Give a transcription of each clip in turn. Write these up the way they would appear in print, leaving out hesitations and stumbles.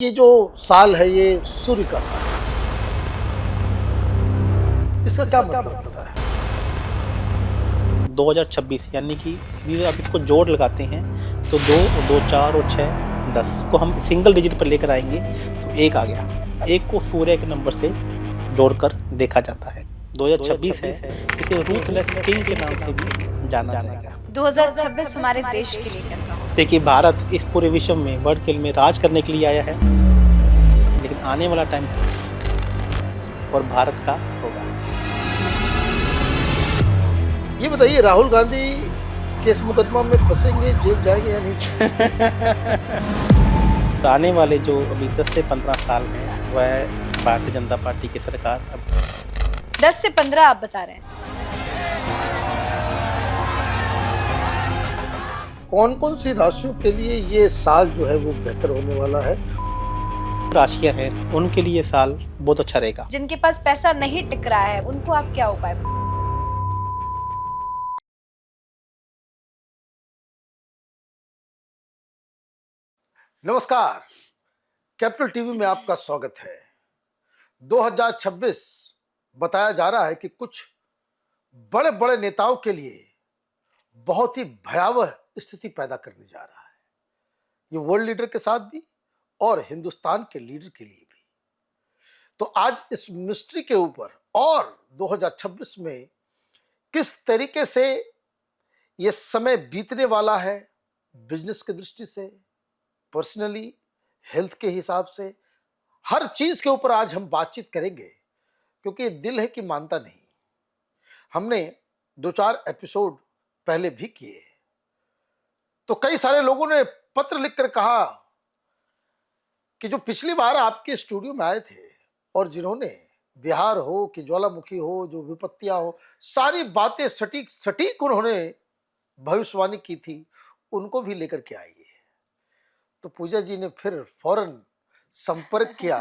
ये जो साल है ये सूर्य का साल है। इसका क्या मतलब होता है? 2026 यानी कि यदि आप इसको जोड़ लगाते हैं तो 2 2 4 और 6 10 को हम सिंगल डिजिट पर लेकर आएंगे तो 1 आ गया। 1 को सूर्य के नंबर से जोड़कर देखा जाता है। 2026 है, इसे रूथलेस किंग के नाम से भी जाना जाएगा। 2026 हमारे देश के लिए कैसा हो? देखिए, भारत इस पूरे विश्व में वर्ल्ड खेल में राज करने के लिए आया है, लेकिन आने वाला टाइम और भारत का होगा। ये बताइए, राहुल गांधी केस मुकदमा में फंसेंगे, जेल जाएंगे या नहीं? आने वाले जो अभी 10 से 15 साल हैं वह भारतीय जनता पार्टी की सरकार 10 से 15 आप बता रहे हैं। कौन कौन सी राशियों के लिए ये साल जो है वो बेहतर होने वाला है? राशियां हैं उनके लिए साल बहुत अच्छा रहेगा। जिनके पास पैसा नहीं टिक रहा है उनको आप क्या उपाय बताएं? नमस्कार, कैपिटल टीवी में आपका स्वागत है। 2026 बताया जा रहा है कि कुछ बड़े बड़े नेताओं के लिए बहुत ही भयावह स्थिति पैदा करने जा रहा है। ये वर्ल्ड लीडर के साथ भी और हिंदुस्तान के लीडर के लिए भी। तो आज इस मिस्ट्री के ऊपर और 2026 में किस तरीके से ये समय बीतने वाला है, बिजनेस की दृष्टि से, पर्सनली, हेल्थ के हिसाब से, हर चीज के ऊपर आज हम बातचीत करेंगे, क्योंकि ये दिल है कि मानता नहीं। हमने 2-4 एपिसोड पहले भी किए, तो कई सारे लोगों ने पत्र लिखकर कहा कि जो पिछली बार आपके स्टूडियो में आए थे और जिन्होंने बिहार हो कि ज्वालामुखी हो, जो विपत्तियां हो, सारी बातें सटीक सटीक उन्होंने भविष्यवाणी की थी, उनको भी लेकर के आइए। तो पूजा जी ने फिर फौरन संपर्क किया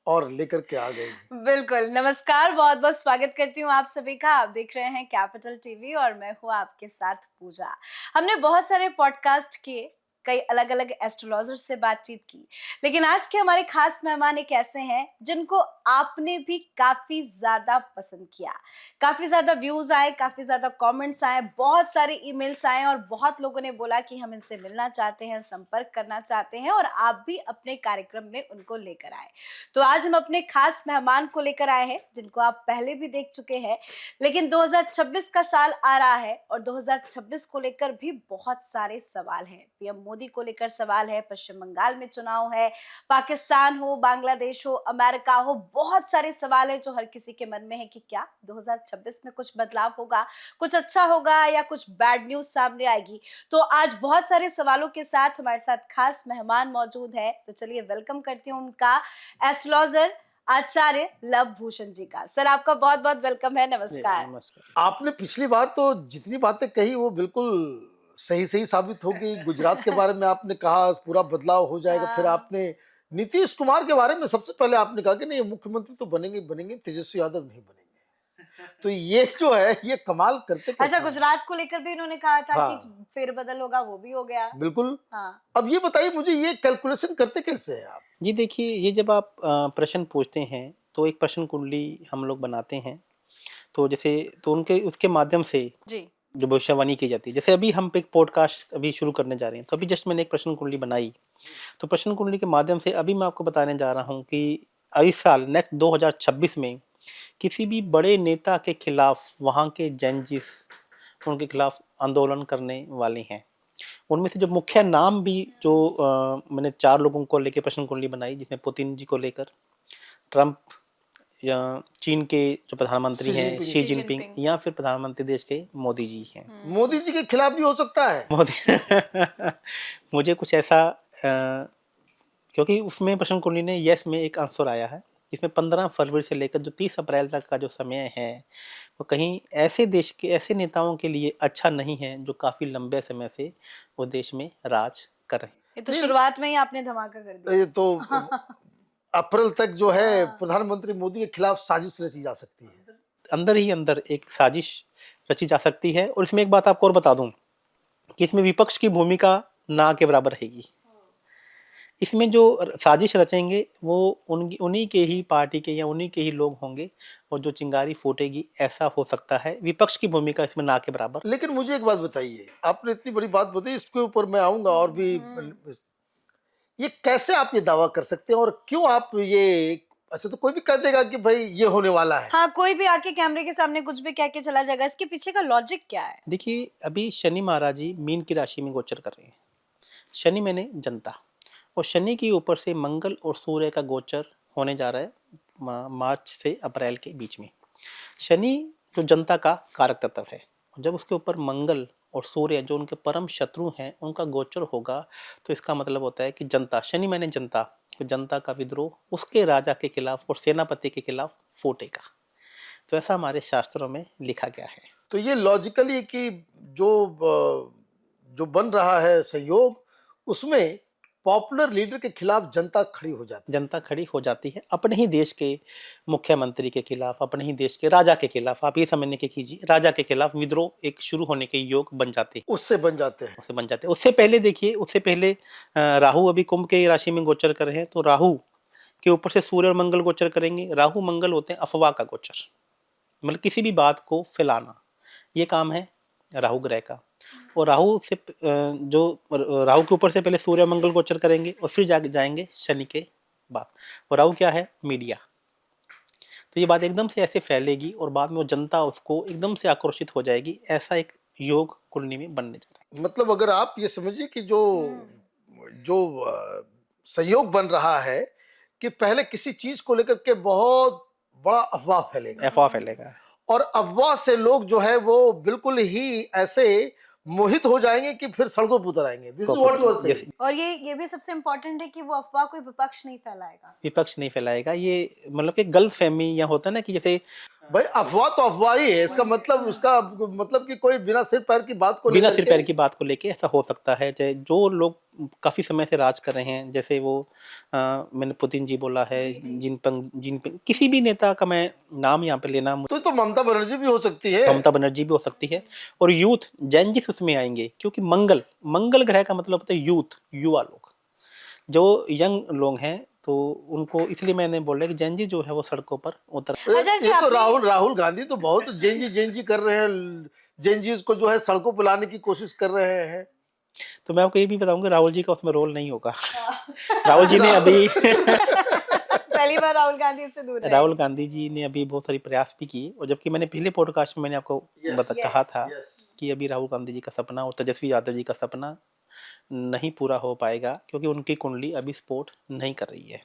और लेकर के आ गई। बिल्कुल, नमस्कार, बहुत बहुत स्वागत करती हूँ आप सभी का। आप देख रहे हैं कैपिटल टीवी और मैं हूँ आपके साथ पूजा। हमने बहुत सारे पॉडकास्ट किए, कई अलग अलग एस्ट्रोलॉजर से बातचीत की, लेकिन आज के हमारे खास मेहमान एक ऐसे हैं जिनको आपने भी काफी ज्यादा पसंद किया। काफी ज्यादा व्यूज आए, काफी ज्यादा कमेंट्स आए, बहुत सारे ईमेल्स आए और बहुत लोगों ने बोला कि हम इनसे मिलना चाहते हैं, संपर्क करना चाहते हैं और आप भी अपने कार्यक्रम में उनको लेकर आए। तो आज हम अपने खास मेहमान को लेकर आए हैं जिनको आप पहले भी देख चुके हैं, लेकिन 2026 का साल आ रहा है और 2026 को लेकर भी बहुत सारे सवाल हैं। पीएम मोदी को लेकर सवाल है, पश्चिम बंगाल में चुनाव है, पाकिस्तान हो, बांग्लादेश हो, अमेरिका हो, बहुत सारे सवाल हैं जो हर किसी के मन में है कि क्या 2026 में कुछ बदलाव होगा, कुछ अच्छा होगा या कुछ बैड न्यूज सामने आएगी। तो आज बहुत सारे सवालों के साथ हमारे साथ खास मेहमान मौजूद है, तो चलिए वेलकम करती हूँ उनका, एस्ट्रोलॉजर आचार्य लव भूषण जी का। सर, आपका बहुत बहुत वेलकम है, नमस्कार। नमस्कार। आपने पिछली बार तो जितनी बातें कही वो बिल्कुल सही सही साबित हो गई। गुजरात के बारे में आपने कहा पूरा बदलाव हो जाएगा, फिर आपने नीतीश कुमार के बारे में सबसे पहले आपने कहा कि नहीं, मुख्यमंत्री तो बनेंगे बनेंगे, तेजस्वी यादव नहीं बनेंगे। तो ये जो है ये कमाल करते अच्छा, कैसे हैं? गुजरात को लेकर भी इन्होंने कहा था हाँ, कि फेरबदल होगा, वो भी हो गया। बिल्कुल। हाँ, अब ये बताइए मुझे, ये कैलकुलेशन करते कैसे हैं आप? जी देखिए, ये जब आप प्रश्न पूछते हैं तो एक प्रश्न कुंडली हम लोग बनाते हैं, तो जैसे तो उनके उसके माध्यम से जी, जो भविष्यवाणी की जाती है। जैसे अभी हम एक पॉडकास्ट अभी शुरू करने जा रहे हैं, तो अभी जस्ट मैंने एक प्रश्न कुंडली बनाई, तो प्रश्न कुंडली के माध्यम से अभी मैं आपको बताने जा रहा हूँ कि इस साल नेक्स्ट 2026 में किसी भी बड़े नेता के खिलाफ वहाँ के जजेस उनके खिलाफ आंदोलन करने वाले हैं। उनमें से जो मुख्य नाम भी जो मैंने 4 लोगों को लेकर प्रश्न कुंडली बनाई, जिसमें पुतिन जी को लेकर, ट्रंप, या चीन के जो प्रधानमंत्री हैं शी जिनपिंग, या फिर प्रधानमंत्री देश के मोदी जी हैं। मोदी जी के खिलाफ भी हो सकता है? मोदी मुझे कुछ ऐसा क्योंकि उसमें प्रश्न कुंडली ने यस में एक आंसर आया है, इसमें 15 फरवरी से लेकर जो 30 अप्रैल तक का जो समय है वो कहीं ऐसे देश के ऐसे नेताओं के लिए अच्छा नहीं है जो काफ़ी लंबे समय से वो देश में राज कर रहे हैं। ये तो शुरुआत में ही आपने धमाका कर दिया। ये तो अप्रैल तक जो है प्रधानमंत्री मोदी के खिलाफ साजिश रची जा सकती है। अंदर ही अंदर एक साजिश रची जा सकती है। और इसमें एक बात आपको और बता दूं कि इसमें विपक्ष की भूमिका ना के बराबर रहेगी। इसमें जो साजिश रचेंगे वो उन्हीं के ही पार्टी के या उन्हीं के ही लोग होंगे, और जो चिंगारी फूटेगी ऐसा हो सकता है। विपक्ष की भूमिका इसमें ना के बराबर। लेकिन मुझे एक बात बताइए, आपने इतनी बड़ी बात बताई, इसके ऊपर मैं आऊंगा और भी। ये कैसे आप ये दावा कर सकते हैं और क्यों आप ये, ऐसे तो कोई भी कह देगा कि भाई ये होने वाला है। हाँ, कोई भी आके कैमरे के सामने कुछ भी कह के चला जाएगा, इसके पीछे का लॉजिक क्या है? देखिए, अभी शनि महाराज जी मीन की राशि में गोचर कर रहे हैं। शनि मैंने जनता, और शनि के ऊपर से मंगल और सूर्य का गोचर होने जा रहा है मार्च से अप्रैल के बीच में। शनि जो जनता का कारक तत्व है, जब उसके ऊपर मंगल और सूर्य जो उनके परम शत्रु हैं उनका गोचर होगा, तो इसका मतलब होता है कि जनता, शनि माने जनता, तो जनता का विद्रोह उसके राजा के खिलाफ और सेनापति के खिलाफ फूटेगा। तो ऐसा हमारे शास्त्रों में लिखा गया है। तो ये लॉजिकली कि जो बन रहा है सहयोग, उसमें पॉपुलर लीडर के खिलाफ जनता खड़ी हो जाती जनता खड़ी हो जाती है अपने ही देश के मुख्यमंत्री के खिलाफ, अपने ही देश के राजा के खिलाफ। आप ये समझने के कीजिए, राजा के खिलाफ विद्रोह एक शुरू होने के योग बन जाते हैं, है, उससे बन जाते हैं। उससे बन जाते हैं। उससे पहले देखिए, उससे पहले राहु अभी कुंभ के राशि में गोचर कर रहे हैं, तो राहु के ऊपर से सूर्य और मंगल गोचर करेंगे। राहु मंगल होते हैं अफवाह का गोचर, मतलब किसी भी बात को फैलाना, ये काम है राहु ग्रह का। और राहु से जो राहु के ऊपर से पहले सूर्य मंगल गोचर करेंगे और फिर जाएंगे शनि के बाद। और राहु क्या है? मीडिया। तो ये बात एकदम से ऐसे फैलेगी और बाद में वो जनता उसको एकदम से आक्रोशित हो जाएगी। ऐसा एक योग कुंडली में बनने जा रहा है। मतलब अगर आप ये समझिए कि जो जो सहयोग बन रहा है कि पहले किसी चीज को लेकर के बहुत बड़ा अफवाह फैलेगा, अफवाह फैलेगा, और अफवाह से लोग जो है वो बिल्कुल ही ऐसे मोहित हो जाएंगे कि फिर सड़कों पर उतर आएंगे। This is what you are saying. और ये भी सबसे इम्पोर्टेंट है कि वो अफवाह कोई विपक्ष नहीं फैलाएगा। विपक्ष नहीं फैलाएगा। ये मतलब कि गलत फहमी या होता है ना कि जैसे भाई अफवाह तो अफवाह ही है, इसका मतलब उसका मतलब कि कोई बिना सिर पैर की बात को बिना लेकर सिर पैर की बात को लेके ऐसा हो सकता है। चाहे जो लोग काफी समय से राज कर रहे हैं, जैसे वो मैंने पुतिन जी बोला है, जिनपिंग, किसी भी नेता का मैं नाम यहाँ पे लेना, तो ममता बनर्जी भी हो सकती है। ममता बनर्जी भी हो सकती है। और यूथ जैनजिस उसमें आएंगे, क्योंकि मंगल ग्रह का मतलब होता है यूथ, युवा लोग, जो यंग लोग हैं। तो उनको इसलिए मैंने बोला कि जैनजी जो है वो सड़कों पर उतर। अच्छा, ये तो राहुल गांधी तो बहुत जेनजी कर रहे हैं, जेनजीज को जो है सड़कों पर लाने की कोशिश कर रहे हैं। तो मैं आपको ये भी बताऊंगा, राहुल जी का उसमें रोल नहीं होगा। राहुल जी ने अभी पहली बार राहुल गांधी से दूर रहे। राहुल गांधी जी ने अभी बहुत सारी प्रयास भी किए, और जबकि मैंने पहले पॉडकास्ट में मैंने आपको कहा था कि अभी राहुल गांधी जी का सपना और तेजस्वी यादव जी का सपना नहीं पूरा हो पाएगा, क्योंकि उनकी कुंडली अभी सपोर्ट नहीं कर रही है।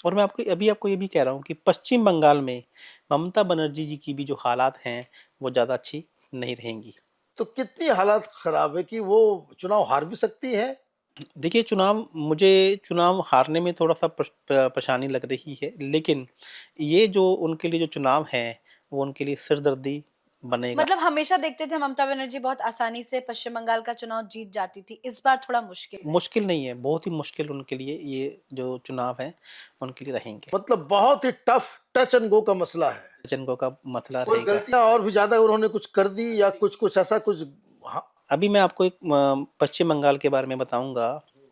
और मैं आपको ये भी कह रहा हूँ कि पश्चिम बंगाल में ममता बनर्जी जी की भी जो हालात हैं वो ज़्यादा अच्छी नहीं रहेंगी। तो कितनी हालात खराब है कि वो चुनाव हार भी सकती है। देखिए, मुझे चुनाव हारने में थोड़ा सा परेशानी लग रही है, लेकिन ये जो उनके लिए जो चुनाव है वो उनके लिए सिरदर्दी बनेगा। मतलब हमेशा देखते थे ममता बनर्जी बहुत आसानी से पश्चिम बंगाल का चुनाव जीत जाती थी, इस बार थोड़ा मुश्किल नहीं है, बहुत ही मुश्किल उनके लिए ये जो चुनाव है उनके लिए रहेंगे। मतलब बहुत ही टफ टच एंड गो का मसला है। जनगो का मसला कोई रहेगा। गलतियां और भी ज्यादा उन्होंने कुछ कर दी या कुछ ऐसा कुछ। हाँ, अभी मैं आपको एक पश्चिम बंगाल के बारे में बताऊंगा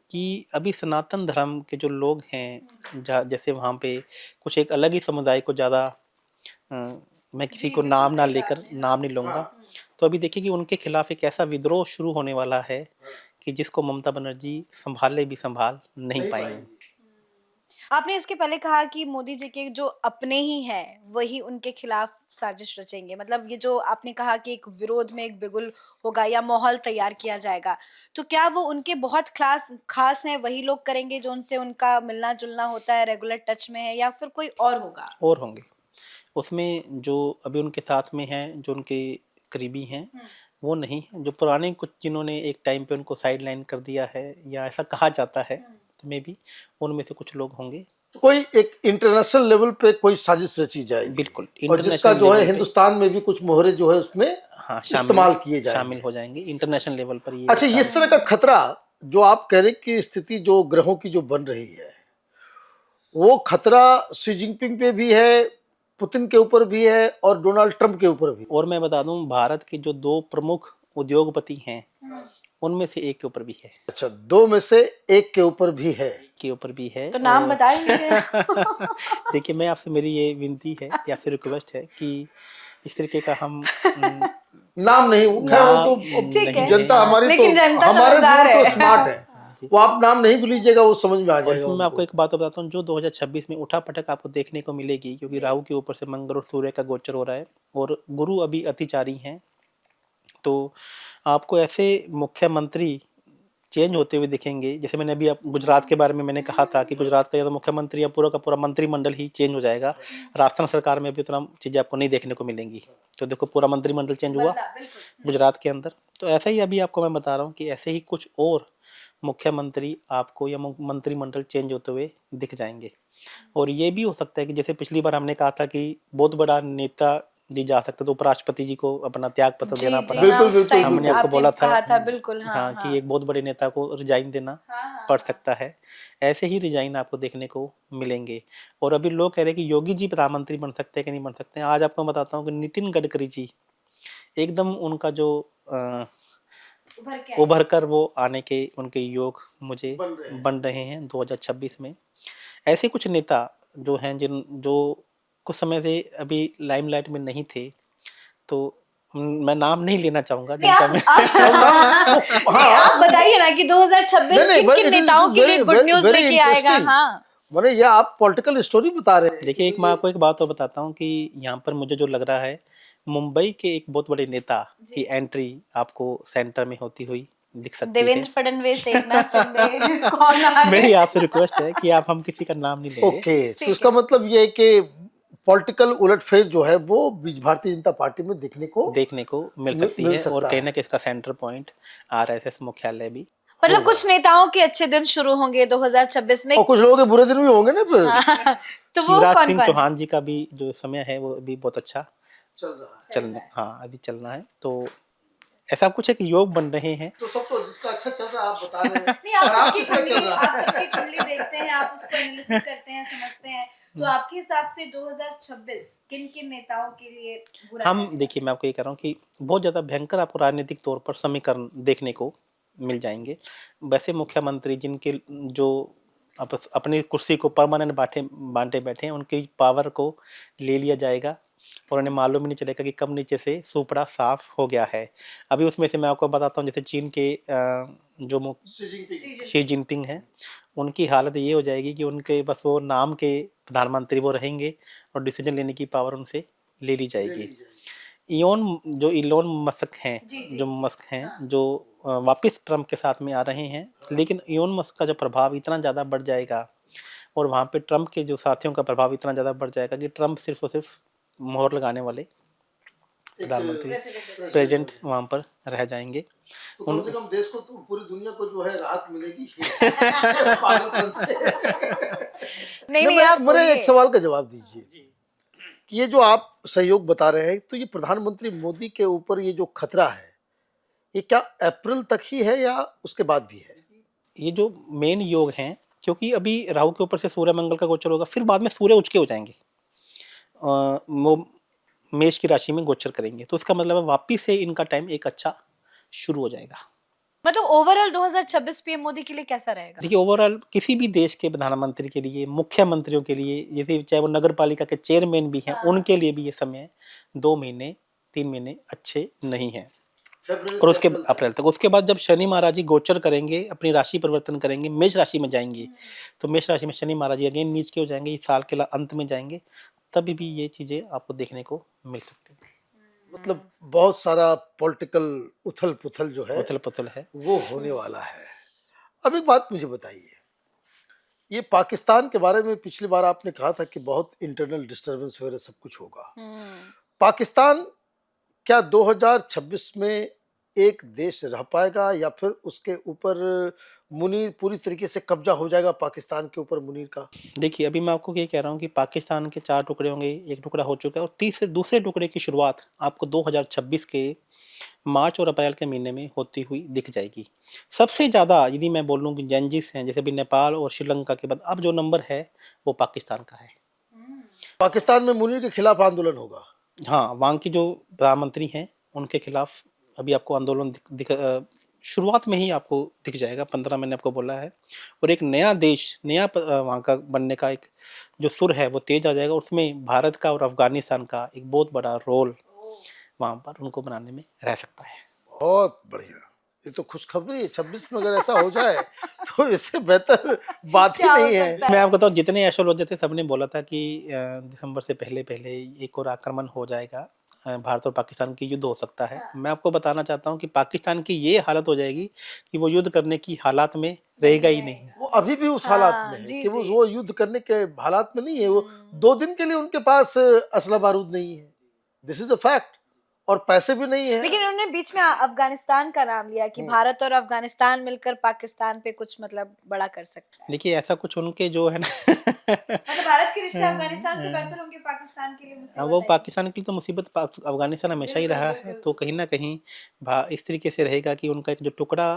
कि अभी सनातन धर्म के जो लोग हैं, जैसे वहाँ पे कुछ एक अलग ही समुदाय को ज़्यादा, मैं किसी को नाम नहीं लूँगा। तो अभी देखिए कि उनके खिलाफ एक ऐसा विद्रोह शुरू होने वाला है कि जिसको ममता बनर्जी संभाल नहीं पाएंगी। आपने इसके पहले कहा कि मोदी जी के जो अपने ही हैं वही उनके खिलाफ साजिश रचेंगे, मतलब ये जो आपने कहा कि एक विरोध में एक बिगुल होगा या माहौल तैयार किया जाएगा, तो क्या वो उनके बहुत खास हैं वही लोग करेंगे जो उनसे उनका मिलना जुलना होता है, रेगुलर टच में है, या फिर कोई और होगा? और होंगे उसमें, जो अभी उनके साथ में हैं, जो उनके करीबी हैं, वो नहीं है। जो पुराने कुछ जिन्होंने एक टाइम पे उनको साइड लाइन कर दिया है या ऐसा कहा जाता है, तो मे भी उनमें से कुछ लोग होंगे। तो कोई एक इंटरनेशनल लेवल पे कोई साजिश रची जाएगी, बिल्कुल, और जिसका जो है हिंदुस्तान में भी कुछ मोहरे जो है उसमें इस्तेमाल किए जाएंगे, शामिल हो जाएंगे इंटरनेशनल लेवल पर। ये अच्छा, इस तरह का खतरा जो आप कह रहे कि स्थिति जो ग्रहों की जो बन रही है, वो खतरा शी जिनपिंग पे भी है, पुतिन के ऊपर भी है और डोनाल्ड ट्रंप के ऊपर भी। और मैं बता दूं, भारत के जो 2 प्रमुख उद्योगपति हैं उनमें से एक के ऊपर भी है, अच्छा, 2 में से 1 के ऊपर भी है। के ऊपर भी है। तो नाम और बता दीजिए। देखिए, मैं आपसे, मेरी ये विनती है या फिर रिक्वेस्ट है कि इस तरीके का हम नाम नहीं, खैर वो नाम तो ठीक है, जनता हमारी, लेकिन तो जनता हमारे समझदार व्यूअर तो है। स्मार्ट है, जी। वो आप नाम नहीं भी लीजिएगा वो समझ में आ और जाएगा इसमें मैं आपको उनको। एक बात और बताता हूँ, जो 2026 में उठापटक आपको देखने को मिलेगी, क्योंकि राहु के ऊपर से मंगल और सूर्य का गोचर हो रहा है और गुरु अभी अतिचारी हैं, तो आपको ऐसे मुख्यमंत्री चेंज होते हुए दिखेंगे। जैसे मैंने अभी गुजरात के बारे में मैंने कहा था कि गुजरात का या तो मुख्यमंत्री या पूरा का पूरा मंत्रिमंडल ही चेंज हो जाएगा। राजस्थान सरकार में भी उतना चीज़ें आपको नहीं देखने को मिलेंगी। तो देखो, पूरा मंत्रिमंडल चेंज हुआ गुजरात के अंदर। तो ऐसा ही अभी आपको मैं बता रहा हूँ कि ऐसे ही कुछ और मुख्यमंत्री आपको या मंत्रिमंडल चेंज होते हुए दिख जाएंगे। और ये भी हो सकता है कि जैसे पिछली बार हमने कहा था कि बहुत बड़ा नेता जी जा सकते, तो उपराष्ट्रपति जी को अपना त्याग पत्र जी देना जी पड़ा। हाँ, बिल्कुल उस बिल्कुल टाइम हमने आपको आपने बोला था, कहा था, बिल्कुल हाँ हाँ, हाँ। कि एक बहुत बड़े नेता को रिजाइन देना पड़ सकता है। ऐसे ही रिजाइन आपको देखने को मिलेंगे। और अभी लोग कह रहे हैं कि योगी जी प्रधानमंत्री बन सकते हैं कि नहीं बन सकते हैं। आज आपको बताता हूँ कि नितिन गडकरी जी एकदम उनका जो उभर कर वो आने के उनके योग मुझे बन रहे हैं 2026 में। ऐसे कुछ नेता जो हैं जो कुछ समय से अभी लाइमलाइट में नहीं थे, तो मैं नाम नहीं लेना चाहूंगा नहीं, जिनका मैं नहीं, आप बताइए ना कि 2026 नहीं किन किन नेताओं के लिए गुड न्यूज वेरी लेके आएगा। इंटरेस्टिंग। हाँ, मैंने ये आप पॉलिटिकल स्टोरी बता रहे हैं। देखिए, एक मैं आपको एक बात और बताता हूँ कि यहाँ पर मुझे जो लग रहा है, मुंबई के एक बहुत बड़े नेता की एंट्री आपको सेंटर में होती हुई दिख सकती है। देवेंद्र फडणवीस, एकनाथ शिंदे, कौन आ रहे मेरी हैं? आपसे रिक्वेस्ट है कि आप हम किसी का नाम नहीं लेंगे। ओके, तो ठीक इसका है। मतलब ये है कि पॉलिटिकल उलटफेर जो है वो भारतीय जनता पार्टी में देखने को मिल सकती मिल है। और सकता कहीं है। ना कहीं इसका सेंटर पॉइंट आरएसएस मुख्यालय भी। मतलब कुछ नेताओं के अच्छे दिन शुरू होंगे 2026 में। और कुछ लोगों के बुरे दिन भी होंगे ना फिर। हाँ, तो वो शिवराज कौन सिंह कौन है? चौहान जी का भी जो समय है वो अभी बहुत अच्छा चल रहा है। चल, हाँ, अभी चलना है। तो ऐसा कुछ है कि योग बन रहे हैं। तो सब तो जिसका अच्छा चल रहा है आप बता रहे हैं। नहीं, आप खराब सबकी किसका चल कुंडली, रहा आप है? सबकी कुंडली देखते हैं, आप उसको एनालिसिस करते हैं, समझते हैं, तो आपके हिसाब से 2026 किन किन नेताओं के लिए बुरा हम रहेगा? देखिए, मैं आपको ये कह रहा हूँ कि बहुत ज़्यादा भयंकर आपको राजनीतिक तौर पर समीकरण देखने को मिल जाएंगे। वैसे मुख्यमंत्री जिनके जो अपनी कुर्सी को परमानेंट बांटे बैठे हैं, उनकी पावर को ले लिया जाएगा और उन्हें मालूम ही नहीं चलेगा कि कब नीचे से सुपड़ा साफ हो गया है। अभी उसमें से मैं आपको बताता हूँ, जैसे चीन के जो शी जिनपिंग हैं, उनकी हालत ये हो जाएगी कि उनके बस वो नाम के प्रधानमंत्री वो रहेंगे और डिसीजन लेने की पावर उनसे ले ली जाएगी। इलोन मस्क हैं, जो मस्क हैं, जो वापस ट्रम्प के साथ में आ रहे हैं, लेकिन इलोन मस्क का जो प्रभाव इतना ज़्यादा बढ़ जाएगा और वहाँ पे ट्रम्प के जो साथियों का प्रभाव इतना ज़्यादा बढ़ जाएगा कि ट्रम्प सिर्फ और सिर्फ मोहर लगाने वाले प्रधानमंत्री प्रेजेंट वहाँ पर रह जाएंगे। तो कम से कम देश को तो पूरी दुनिया को जो है राहत मिलेगी पागलपन से। नहीं, आप मेरे एक सवाल का जवाब दीजिए कि ये जो आप सहयोग बता रहे हैं, तो ये प्रधानमंत्री मोदी के ऊपर ये जो खतरा है, ये क्या अप्रैल तक ही है या उसके बाद भी है? ये जो मेन योग हैं, क्योंकि अभी राहु के ऊपर से सूर्य मंगल का गोचर होगा, फिर बाद में सूर्य उच्च के हो जाएंगे, वो मेष की राशि में गोचर करेंगे, तो इसका मतलब है वापिस से इनका टाइम एक अच्छा शुरू हो जाएगा। मतलब ओवरऑल 2026 पीएम मोदी के लिए कैसा रहेगा? देखिए, ओवरऑल किसी भी देश के प्रधानमंत्री के लिए, मुख्यमंत्रियों के लिए, जैसे चाहे वो नगर पालिका के चेयरमैन भी हैं, उनके लिए भी ये समय 2 महीने 3 महीने अच्छे नहीं हैं। और उसके अप्रैल तक, उसके बाद जब शनि महाराज जी गोचर करेंगे, अपनी राशि परिवर्तन करेंगे, मेष राशि में जाएंगे, तो मेष राशि में शनि महाराज जी अगेन नीच के हो जाएंगे, इस साल के अंत में जाएंगे, तभी भी ये चीजें आपको देखने को मिल सकती है। मतलब बहुत सारा पॉलिटिकल उथल पुथल जो है वो होने वाला है। अब एक बात मुझे बताइए, ये पाकिस्तान के बारे में पिछली बार आपने कहा था कि बहुत इंटरनल डिस्टरबेंस वगैरह सब कुछ होगा। पाकिस्तान क्या 2026 में एक देश रह पाएगा या फिर उसके ऊपर मुनीर पूरी तरीके से कब्जा हो जाएगा पाकिस्तान के ऊपर मुनीर का? देखिए, अभी मैं आपको ये कह रहा हूँ कि पाकिस्तान के 4 टुकड़े होंगे, एक टुकड़ा हो चुका है और दूसरे टुकड़े की शुरुआत आपको 2026 के मार्च और अप्रैल के महीने में होती हुई दिख जाएगी। सबसे ज़्यादा यदि मैं बोलूँ कि चेंजेस हैं, जैसे अभी नेपाल और श्रीलंका के बाद अब जो नंबर है वो पाकिस्तान का है। पाकिस्तान में मुनीर के खिलाफ आंदोलन होगा? हाँ, वहाँ की जो प्रधानमंत्री हैं उनके खिलाफ अभी आपको आंदोलन शुरुआत में ही आपको दिख जाएगा, 15 मैंने आपको बोला है। और एक नया देश, वहाँ का बनने का एक जो सुर है वो तेज आ जाएगा। उसमें भारत का और अफगानिस्तान का एक बहुत बड़ा रोल वहाँ पर उनको बनाने में रह सकता है। बहुत बढ़िया, ये तो खुशखबरी है। 26 में अगर ऐसा हो जाए तो इससे बेहतर बात ही क्या हो नहीं है। सकता मैं है? आपको बताऊँ, जितने एस्ट्रोलॉजर थे सबने बोला था कि दिसंबर से पहले पहले एक और आक्रमण हो जाएगा, भारत और पाकिस्तान की युद्ध हो सकता है। मैं आपको बताना चाहता हूँ कि पाकिस्तान की ये हालत हो जाएगी कि वो युद्ध करने की हालात में रहेगा ही नहीं। वो अभी भी उस हालात में हाँ, है जी कि जी। वो युद्ध करने के हालात में नहीं है। वो 2 दिन के लिए उनके पास असला बारूद नहीं है, दिस इज अ फैक्ट। और पैसे भी नहीं है। लेकिन उन्होंने बीच में अफगानिस्तान का नाम लिया कि भारत और अफगानिस्तान मिलकर पाकिस्तान पे कुछ मतलब बड़ा कर सकता है। देखिए ऐसा कुछ उनके जो है ना मतलब भारत के रिश्ते अफगानिस्तान से बेहतर होंगे पाकिस्तान के लिए वो मुसीबत है। पाकिस्तान के लिए तो मुसीबत अफगानिस्तान हमेशा ही रहा है। तो कहीं ना कहीं इस तरीके से रहेगा कि उनका एक जो टुकड़ा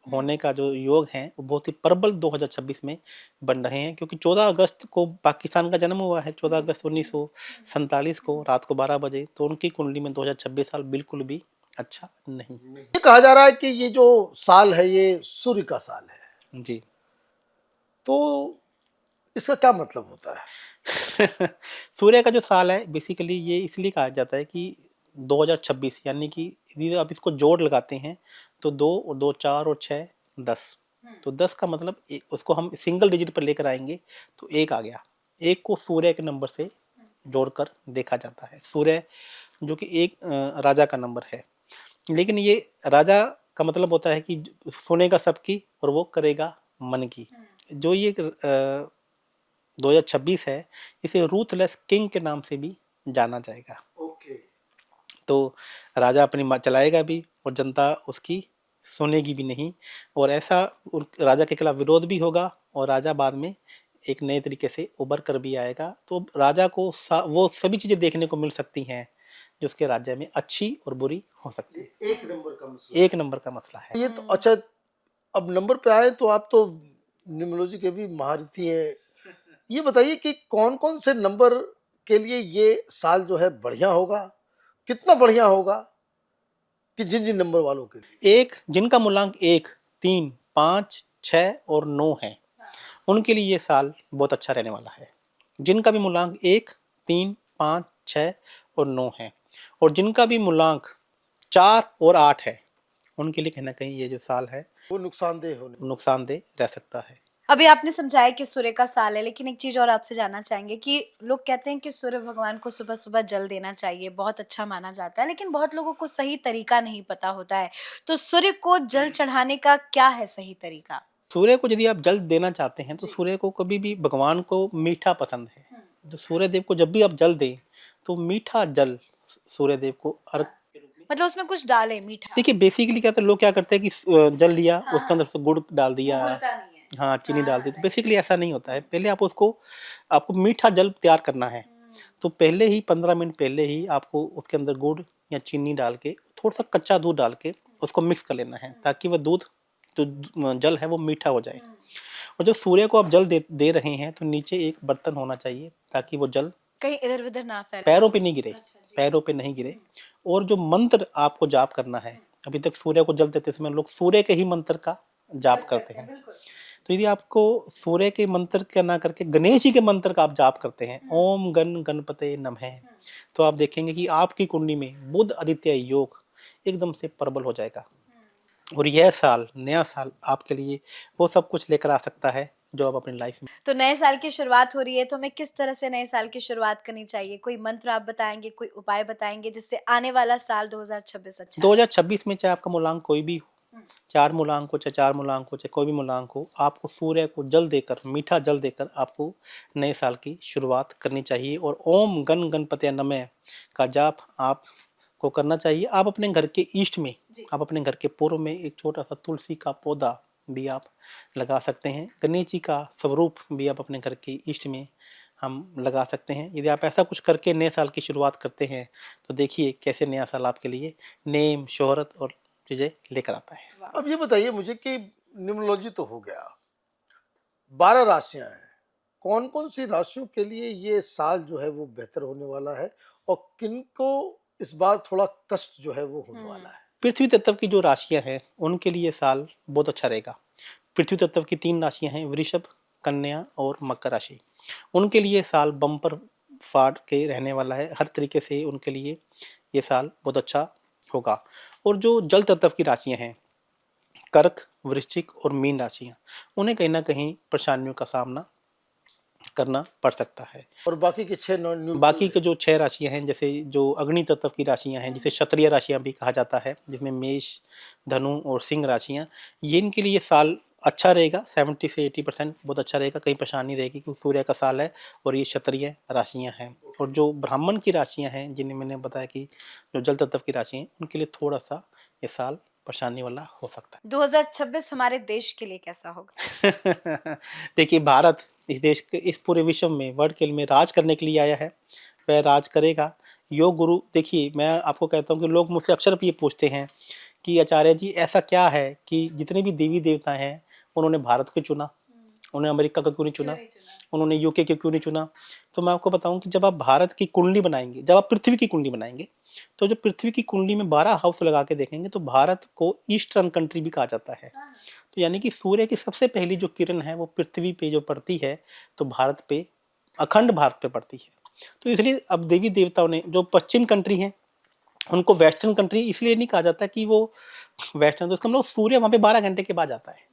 होने का जो योग है वो बहुत ही प्रबल 2026 में बन रहे हैं, क्योंकि 14 अगस्त को पाकिस्तान का जन्म हुआ है, 14 अगस्त 1947 को रात को 12 बजे। तो उनकी कुंडली में 2026 साल बिल्कुल भी अच्छा नहीं। ये कहा जा रहा है कि ये जो साल है ये सूर्य का साल है, जी तो इसका क्या मतलब होता है? सूर्य का जो साल है बेसिकली ये इसलिए कहा जाता है कि 2026 यानी कि यदि आप इसको जोड़ लगाते हैं तो 2 और 2 4 और 6 10। तो 10 का मतलब उसको हम सिंगल डिजिट पर लेकर आएंगे तो 1 आ गया। 1 को सूर्य के नंबर से जोड़कर देखा जाता है। सूर्य जो कि एक राजा का नंबर है, लेकिन ये राजा का मतलब होता है कि सुनेगा सबकी और वो करेगा मन की। जो ये 2026 है, इसे रूथलेस किंग के नाम से भी जाना जाएगा। ओके। तो राजा अपनी चलाएगा भी और जनता उसकी सुनेगी भी नहीं, और ऐसा राजा के खिलाफ विरोध भी होगा और राजा बाद में एक नए तरीके से उभर कर भी आएगा। तो राजा को वो सभी चीज़ें देखने को मिल सकती हैं जो उसके राज्य में अच्छी और बुरी हो सकती है। एक नंबर का मसला एक नंबर का मसला है। ये तो अच्छा। अब नंबर पे आए तो आप तो न्यूमरोलॉजी के भी महारथी हैं। ये बताइए कि कौन कौन से नंबर के लिए ये साल जो है बढ़िया होगा, कितना बढ़िया होगा, कि जिन जिन नंबर वालों के लिए। एक जिनका मूलांक 1 3 5 6 और 9 है उनके लिए ये साल बहुत अच्छा रहने वाला है। जिनका भी मूलांक 1 3 5 6 और 9 है, और जिनका भी मूलांक 4 और 8 है उनके लिए कहीं ना कहीं ये जो साल है वो नुकसानदेह होने। नुकसानदेह रह सकता है। अभी आपने समझाया कि सूर्य का साल है, लेकिन एक चीज और आपसे जानना चाहेंगे कि लोग कहते हैं कि सूर्य भगवान को सुबह सुबह जल देना चाहिए, बहुत अच्छा माना जाता है, लेकिन बहुत लोगों को सही तरीका नहीं पता होता है। तो सूर्य को जल चढ़ाने का क्या है सही तरीका? सूर्य को यदि आप जल देना चाहते हैं तो सूर्य को कभी भी भगवान को मीठा पसंद है। तो सूर्य देव को जब भी आप जल दें तो मीठा जल सूर्य देव को अर्घ। मतलब उसमें कुछ डाले मीठा? देखिए बेसिकली क्या, तो लोग क्या करते हैं कि जल लिया उसके अंदर से गुड़ डाल दिया, घुलता नहीं है। हाँ चीनी डाल दी। तो बेसिकली ऐसा नहीं होता है। पहले आप उसको, आपको मीठा जल तैयार करना है तो पहले ही 15 मिनट पहले ही आपको उसके अंदर गुड़ या चीनी डाल के थोड़ा सा कच्चा दूध डाल के उसको मिक्स कर लेना है, ताकि वह दूध जो जल है वो मीठा हो जाए। और जब सूर्य को आप जल दे रहे हैं तो नीचे एक बर्तन होना चाहिए ताकि वो जल कहीं इधर उधर ना फैले। पैरों पे नहीं गिरे, पैरों पे नहीं गिरे। और जो मंत्र आपको जाप करना है, अभी तक सूर्य को जल देते समय लोग सूर्य के ही मंत्र का जाप करते हैं। तो यदि आपको सूर्य के मंत्र का ना करके गणेश जी के मंत्र का आप जाप करते हैं, ओम गण गणपते नमः, तो आप देखेंगे कि आपकी कुंडली में बुध आदित्य योग एकदम से प्रबल हो जाएगा। और यह साल, नया साल आपके लिए वो सब कुछ लेकर आ सकता है जो आप अपनी लाइफ में। तो नए साल की शुरुआत हो रही है, तो हमें किस तरह से नए साल की शुरुआत करनी चाहिए? कोई मंत्र आप बताएंगे, कोई उपाय बताएंगे जिससे आने वाला साल 2026 अच्छा रहे? 2026 में चाहे आपका मूलांक कोई भी हो, 4 मूलांक हो चाहे 4 मूलांक हो चाहे कोई भी मूलांक हो, आपको सूर्य को जल देकर, मीठा जल देकर आपको नए साल की शुरुआत करनी चाहिए। और ओम गण गणपते नमः का जाप आपको करना चाहिए। आप अपने घर के ईस्ट में, आप अपने घर के पूर्व में एक छोटा सा तुलसी का पौधा भी आप लगा सकते हैं। गणेश जी का स्वरूप भी आप अपने घर के ईस्ट में हम लगा सकते हैं। यदि आप ऐसा कुछ करके नए साल की शुरुआत करते हैं तो देखिए कैसे नया साल आपके लिए नेम, शोहरत और चीज़ें लेकर आता है। अब ये बताइए मुझे कि न्यूमरोलॉजी तो हो गया, 12 राशियां हैं, कौन कौन सी राशियों के लिए ये साल जो है वो बेहतर होने वाला है, और किनको इस बार थोड़ा कष्ट जो है वो होने वाला है? पृथ्वी तत्व की जो राशियां हैं उनके लिए साल बहुत अच्छा रहेगा। पृथ्वी तत्व की 3 राशियां हैं, वृषभ, कन्या और मकर राशि। उनके लिए साल बम्पर फाड़ के रहने वाला है, हर तरीके से उनके लिए ये साल बहुत अच्छा होगा। और जो जल तत्व की राशियां हैं, कर्क, वृश्चिक और मीन राशियां, उन्हें कहीं ना कहीं परेशानियों का सामना करना पड़ सकता है। और बाकी के 6 नॉन न्यूट्रल बाकी के जो 6 राशियां हैं, जैसे जो अग्नि तत्व की राशियां हैं, जिसे क्षत्रिय राशियां भी कहा जाता है, जिसमें मेष, धनु और सिंह राशियां, ये इनके लिए साल अच्छा रहेगा। 70 से 80% बहुत अच्छा रहेगा, कहीं परेशानी रहेगी क्योंकि सूर्य का साल है और ये क्षत्रिय राशियां हैं। और जो ब्राह्मण की राशियां हैं, जिन्हें मैंने बताया कि जो जल तत्व की राशियां हैं, उनके लिए थोड़ा सा ये साल परेशानी वाला हो सकता 2026 हमारे देश के लिए कैसा होगा? है। देखिए, भारत इस देश के, इस पूरे विश्व में, वर्ल्ड के में राज करने के लिए आया है, वह राज करेगा। योग गुरु, देखिए मैं आपको कहता हूँ कि लोग मुझसे अक्सर ये पूछते हैं कि आचार्य जी ऐसा क्या है कि जितने भी देवी देवता हैं उन्होंने भारत को चुना, उन्होंने अमेरिका को क्यों नहीं चुना, उन्होंने यूके को क्यों नहीं चुना। तो मैं आपको बताऊं कि जब आप भारत की कुंडली बनाएंगे, जब आप पृथ्वी की कुंडली बनाएंगे, तो जब पृथ्वी की कुंडली में 12 हाउस लगा के देखेंगे तो भारत को ईस्टर्न कंट्री भी कहा जाता है। तो यानी कि सूर्य की सबसे पहली जो किरण है वो पृथ्वी पे जो पड़ती है तो भारत पे, अखंड भारत पे पड़ती है। तो इसलिए अब देवी देवताओं ने, जो पश्चिम कंट्री हैं उनको वेस्टर्न कंट्री इसलिए नहीं कहा जाता कि वो वेस्टर्न, तो इसका मतलब सूर्य वहाँ पे 12 घंटे के बाद आता है।